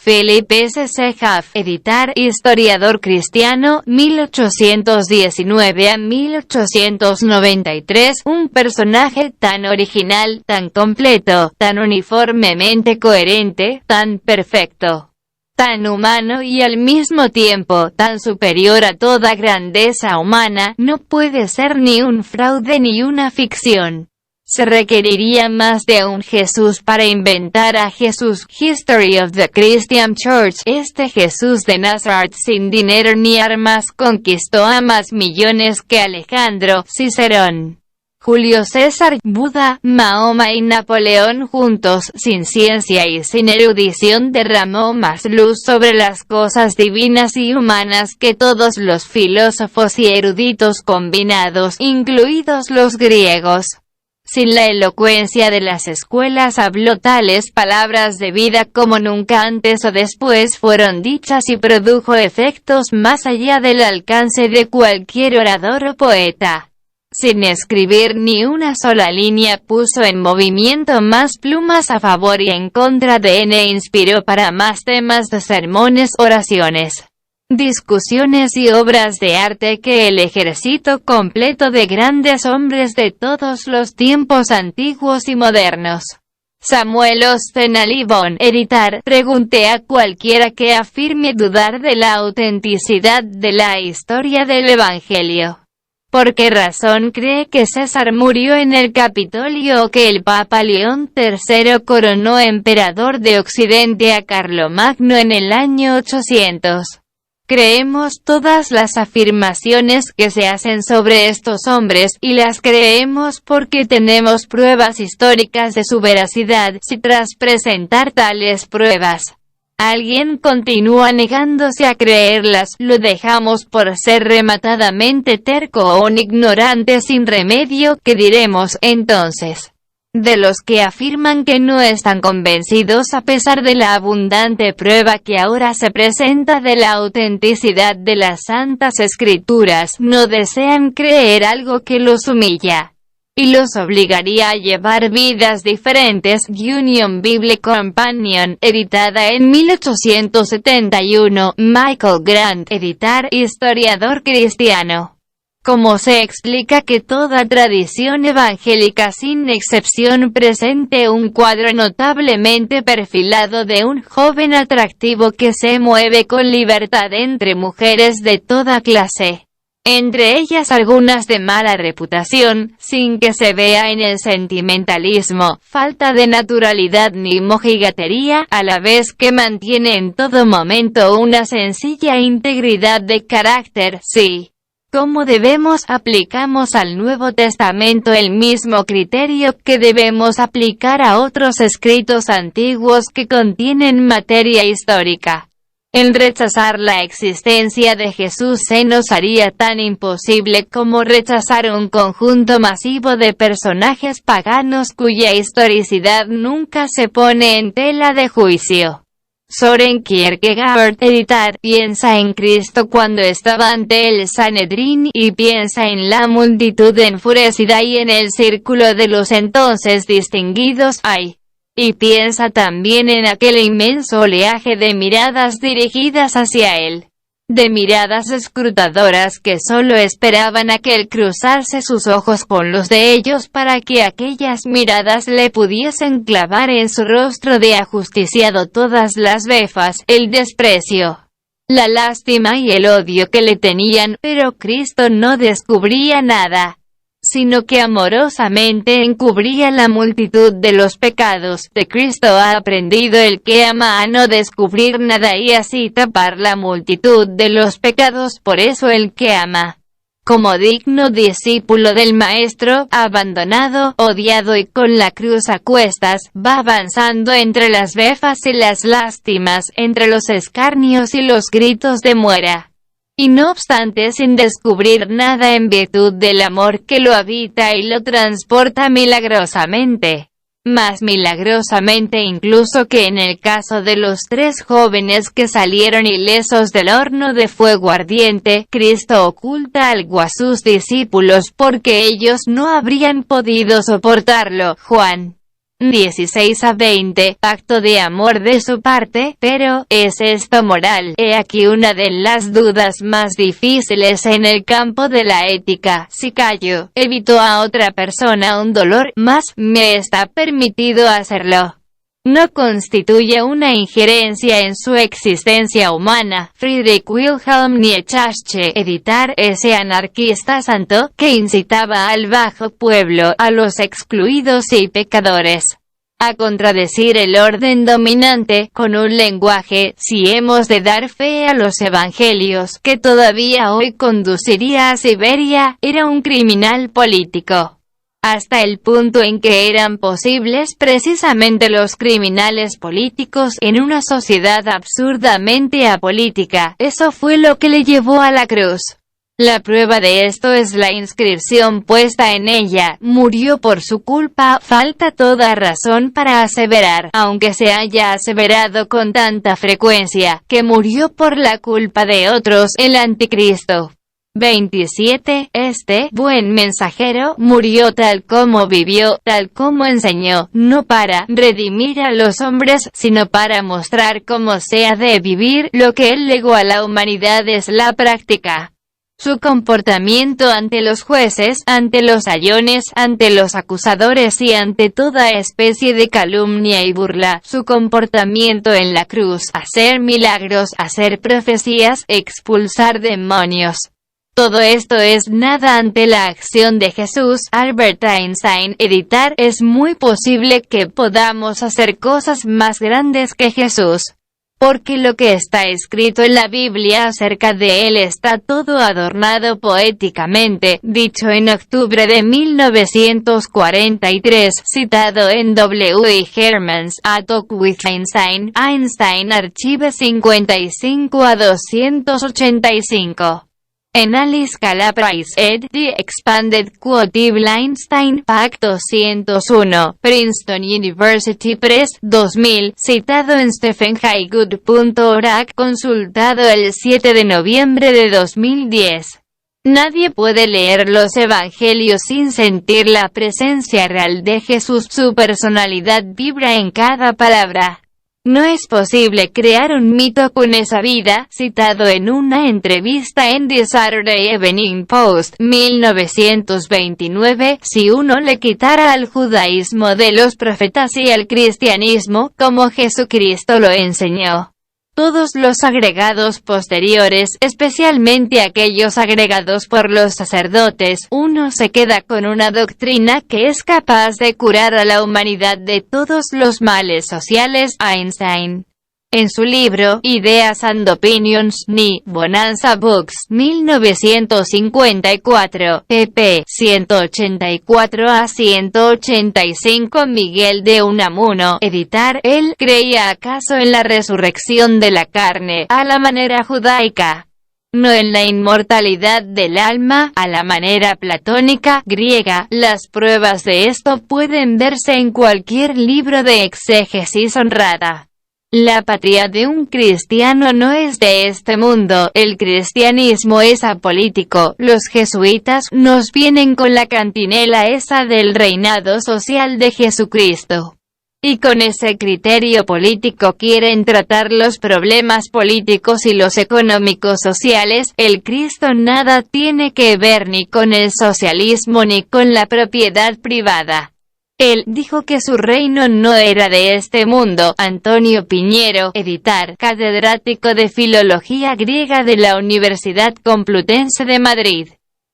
Philip S. Schaff, editar, historiador cristiano, 1819 a 1893, un personaje tan original, tan completo, tan uniformemente coherente, tan perfecto, tan humano y al mismo tiempo tan superior a toda grandeza humana, no puede ser ni un fraude ni una ficción. Se requeriría más de un Jesús para inventar a Jesús. History of the Christian Church. Este Jesús de Nazaret sin dinero ni armas conquistó a más millones que Alejandro, Cicerón, Julio César, Buda, Mahoma y Napoleón juntos. Sin ciencia y sin erudición derramó más luz sobre las cosas divinas y humanas que todos los filósofos y eruditos combinados, incluidos los griegos. Sin la elocuencia de las escuelas habló tales palabras de vida como nunca antes o después fueron dichas y produjo efectos más allá del alcance de cualquier orador o poeta. Sin escribir ni una sola línea puso en movimiento más plumas a favor y en contra de e inspiró para más temas de sermones, oraciones, discusiones y obras de arte que el ejército completo de grandes hombres de todos los tiempos antiguos y modernos. Samuel Ostenalibon, editar. Pregunté a cualquiera que afirme dudar de la autenticidad de la historia del Evangelio. ¿Por qué razón cree que César murió en el Capitolio o que el Papa León III coronó emperador de Occidente a Carlomagno en el año 800? Creemos todas las afirmaciones que se hacen sobre estos hombres, y las creemos porque tenemos pruebas históricas de su veracidad. Si tras presentar tales pruebas, alguien continúa negándose a creerlas, lo dejamos por ser rematadamente terco o un ignorante sin remedio. ¿Qué diremos, entonces, de los que afirman que no están convencidos a pesar de la abundante prueba que ahora se presenta de la autenticidad de las Santas Escrituras? No desean creer algo que los humilla y los obligaría a llevar vidas diferentes. Union Bible Companion, editada en 1871, Michael Grant, editar, historiador cristiano. ¿Cómo se explica que toda tradición evangélica sin excepción presente un cuadro notablemente perfilado de un joven atractivo que se mueve con libertad entre mujeres de toda clase, entre ellas algunas de mala reputación, sin que se vea en el sentimentalismo, falta de naturalidad ni mojigatería, a la vez que mantiene en todo momento una sencilla integridad de carácter? Sí. ¿Cómo debemos aplicamos al Nuevo Testamento el mismo criterio que debemos aplicar a otros escritos antiguos que contienen materia histórica? El rechazar la existencia de Jesús se nos haría tan imposible como rechazar un conjunto masivo de personajes paganos cuya historicidad nunca se pone en tela de juicio. Soren Kierkegaard, editar, piensa en Cristo cuando estaba ante el Sanedrín, y piensa en la multitud enfurecida y en el círculo de los entonces distinguidos. Y piensa también en aquel inmenso oleaje de miradas dirigidas hacia él, de miradas escrutadoras que solo esperaban a que él cruzase sus ojos con los de ellos para que aquellas miradas le pudiesen clavar en su rostro de ajusticiado todas las befas, el desprecio, la lástima y el odio que le tenían, pero Cristo no descubría nada. sino que amorosamente encubría la multitud de los pecados. De Cristo ha aprendido el que ama a no descubrir nada y así tapar la multitud de los pecados. Por eso el que ama, como digno discípulo del Maestro, abandonado, odiado y con la cruz a cuestas, va avanzando entre las befas y las lástimas, entre los escarnios y los gritos de muera. Y no obstante, sin descubrir nada en virtud del amor que lo habita y lo transporta milagrosamente. Más milagrosamente incluso que en el caso de los 3 jóvenes que salieron ilesos del horno de fuego ardiente, Cristo oculta algo a sus discípulos porque ellos no habrían podido soportarlo. Juan 16-20, acto de amor de su parte, pero, ¿es esto moral? He aquí una de las dudas más difíciles en el campo de la ética. Si callo, evito a otra persona un dolor, más, me está permitido hacerlo. No constituye una injerencia en su existencia humana. Friedrich Wilhelm Nietzsche, editar, ese anarquista santo, que incitaba al bajo pueblo, a los excluidos y pecadores, a contradecir el orden dominante, con un lenguaje, si hemos de dar fe a los evangelios, que todavía hoy conduciría a Siberia, era un criminal político. Hasta el punto en que eran posibles precisamente los criminales políticos en una sociedad absurdamente apolítica. Eso fue lo que le llevó a la cruz. La prueba de esto es la inscripción puesta en ella: murió por su culpa. Falta toda razón para aseverar, aunque se haya aseverado con tanta frecuencia, que murió por la culpa de otros, el anticristo. 27. Este buen mensajero murió tal como vivió, tal como enseñó, no para redimir a los hombres, sino para mostrar cómo se ha de vivir. Lo que él legó a la humanidad es la práctica. Su comportamiento ante los jueces, ante los sayones, ante los acusadores y ante toda especie de calumnia y burla. Su comportamiento en la cruz, hacer milagros, hacer profecías, expulsar demonios. Todo esto es nada ante la acción de Jesús. Albert Einstein, editar, es muy posible que podamos hacer cosas más grandes que Jesús, porque lo que está escrito en la Biblia acerca de él está todo adornado poéticamente, dicho en octubre de 1943, citado en W. E. Herman's A Talk with Einstein, Einstein Archive 55-285. En Alice Calaprice ed. The Expanded Quotable Einstein, Pack 201, Princeton University Press, 2000, citado en stephenhaygood.org, consultado el 7 de noviembre de 2010. Nadie puede leer los evangelios sin sentir la presencia real de Jesús. Su personalidad vibra en cada palabra. No es posible crear un mito con esa vida, citado en una entrevista en The Saturday Evening Post, 1929, si uno le quitara al judaísmo de los profetas y al cristianismo, como Jesucristo lo enseñó. Todos los agregados posteriores, especialmente aquellos agregados por los sacerdotes, uno se queda con una doctrina que es capaz de curar a la humanidad de todos los males sociales. Einstein. En su libro, Ideas and Opinions, Ni, Bonanza Books, 1954, pp. 184 a 185. Miguel de Unamuno, editar, él creía acaso en la resurrección de la carne, a la manera judaica, no en la inmortalidad del alma, a la manera platónica, griega. Las pruebas de esto pueden verse en cualquier libro de exégesis honrada. La patria de un cristiano no es de este mundo, el cristianismo es apolítico. Los jesuitas nos vienen con la cantinela esa del reinado social de Jesucristo. Y con ese criterio político quieren tratar los problemas políticos y los económicos sociales. El Cristo nada tiene que ver ni con el socialismo ni con la propiedad privada. Él dijo que su reino no era de este mundo. Antonio Piñero, editar, catedrático de Filología Griega de la Universidad Complutense de Madrid.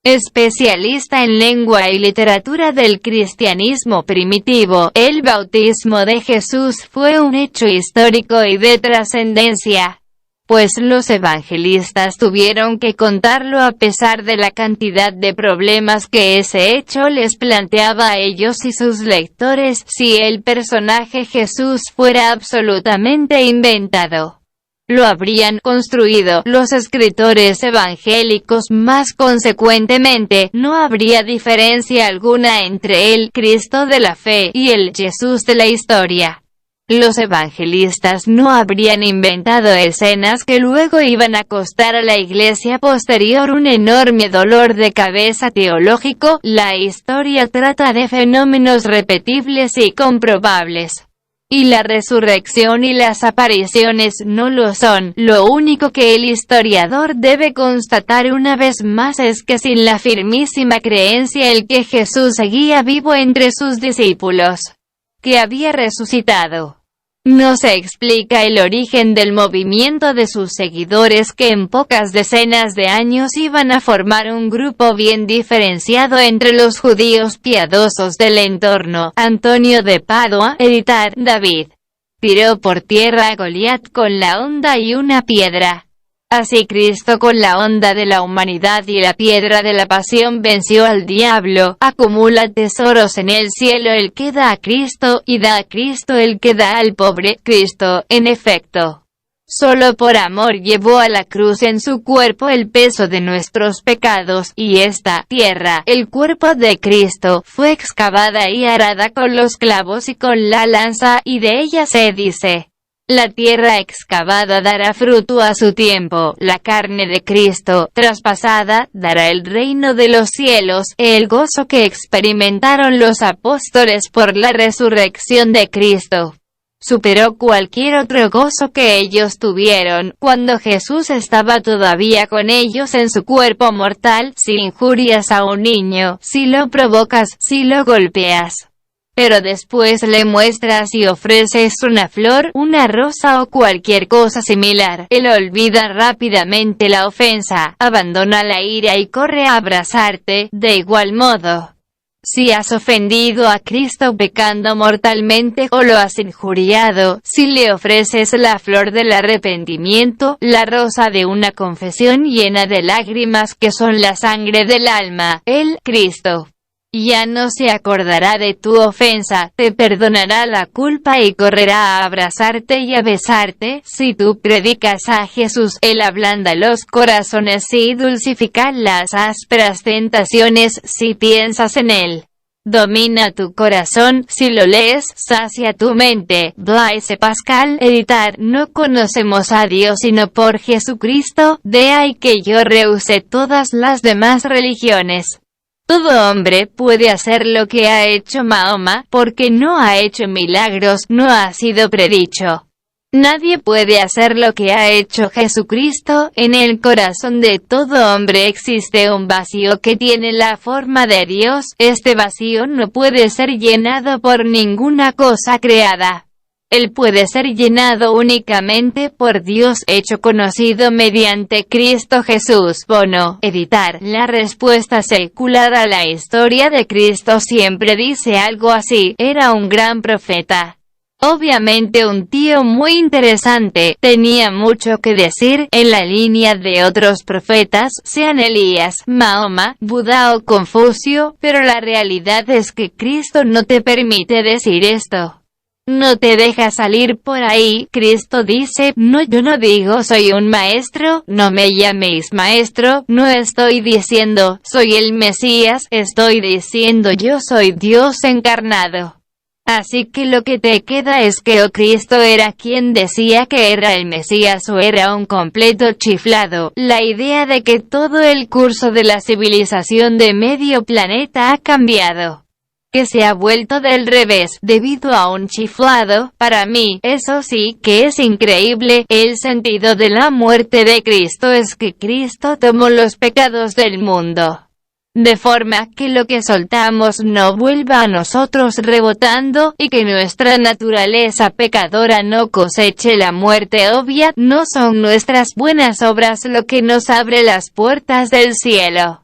Especialista en lengua y literatura del cristianismo primitivo, el bautismo de Jesús fue un hecho histórico y de trascendencia, pues los evangelistas tuvieron que contarlo a pesar de la cantidad de problemas que ese hecho les planteaba a ellos y sus lectores. Si el personaje Jesús fuera absolutamente inventado, lo habrían construido los escritores evangélicos. Más consecuentemente, no habría diferencia alguna entre el Cristo de la fe y el Jesús de la historia. Los evangelistas no habrían inventado escenas que luego iban a costar a la Iglesia posterior un enorme dolor de cabeza teológico. La historia trata de fenómenos repetibles y comprobables, y la resurrección y las apariciones no lo son. Lo único que el historiador debe constatar una vez más es que sin la firmísima creencia el que Jesús seguía vivo entre sus discípulos, que había resucitado, no se explica el origen del movimiento de sus seguidores, que en pocas decenas de años iban a formar un grupo bien diferenciado entre los judíos piadosos del entorno. Antonio de Padua, editar. David tiró por tierra a Goliat con la honda y una piedra. Así Cristo con la honda de la humanidad y la piedra de la pasión venció al diablo. Acumula tesoros en el cielo el que da a Cristo, y da a Cristo el que da al pobre. Cristo, en efecto, solo por amor llevó a la cruz en su cuerpo el peso de nuestros pecados, y esta tierra, el cuerpo de Cristo, fue excavada y arada con los clavos y con la lanza, y de ella se dice: la tierra excavada dará fruto a su tiempo. La carne de Cristo, traspasada, dará el reino de los cielos. El gozo que experimentaron los apóstoles por la resurrección de Cristo superó cualquier otro gozo que ellos tuvieron cuando Jesús estaba todavía con ellos en su cuerpo mortal. Si injurias a un niño, si lo provocas, si lo golpeas, pero después le muestras y ofreces una flor, una rosa o cualquier cosa similar, él olvida rápidamente la ofensa, abandona la ira y corre a abrazarte. De igual modo, si has ofendido a Cristo pecando mortalmente o lo has injuriado, si le ofreces la flor del arrepentimiento, la rosa de una confesión llena de lágrimas que son la sangre del alma, él, Cristo, ya no se acordará de tu ofensa, te perdonará la culpa y correrá a abrazarte y a besarte. Si tú predicas a Jesús, Él ablanda los corazones y dulcifica las ásperas tentaciones. Si piensas en Él, domina tu corazón. Si lo lees, sacia tu mente. Blaise Pascal, editar. No conocemos a Dios sino por Jesucristo, de ahí que yo rehusé todas las demás religiones. Todo hombre puede hacer lo que ha hecho Mahoma, porque no ha hecho milagros, no ha sido predicho. Nadie puede hacer lo que ha hecho Jesucristo. En el corazón de todo hombre existe un vacío que tiene la forma de Dios. Este vacío no puede ser llenado por ninguna cosa creada. Él puede ser llenado únicamente por Dios hecho conocido mediante Cristo Jesús. Bono, editar. La respuesta secular a la historia de Cristo siempre dice algo así: era un gran profeta. Obviamente un tío muy interesante, tenía mucho que decir, en la línea de otros profetas, sean Elías, Mahoma, Buda o Confucio, pero la realidad es que Cristo no te permite decir esto. No te deja salir por ahí. Cristo dice: no, yo no digo soy un maestro, no me llaméis maestro, no estoy diciendo soy el Mesías, estoy diciendo yo soy Dios encarnado. Así que lo que te queda es que o Cristo era quien decía que era el Mesías o era un completo chiflado. La idea de que todo el curso de la civilización de medio planeta ha cambiado, que se ha vuelto del revés, debido a un chiflado, para mí, eso sí que es increíble. El sentido de la muerte de Cristo es que Cristo tomó los pecados del mundo, de forma que lo que soltamos no vuelva a nosotros rebotando, y que nuestra naturaleza pecadora no coseche la muerte obvia. No son nuestras buenas obras lo que nos abre las puertas del cielo.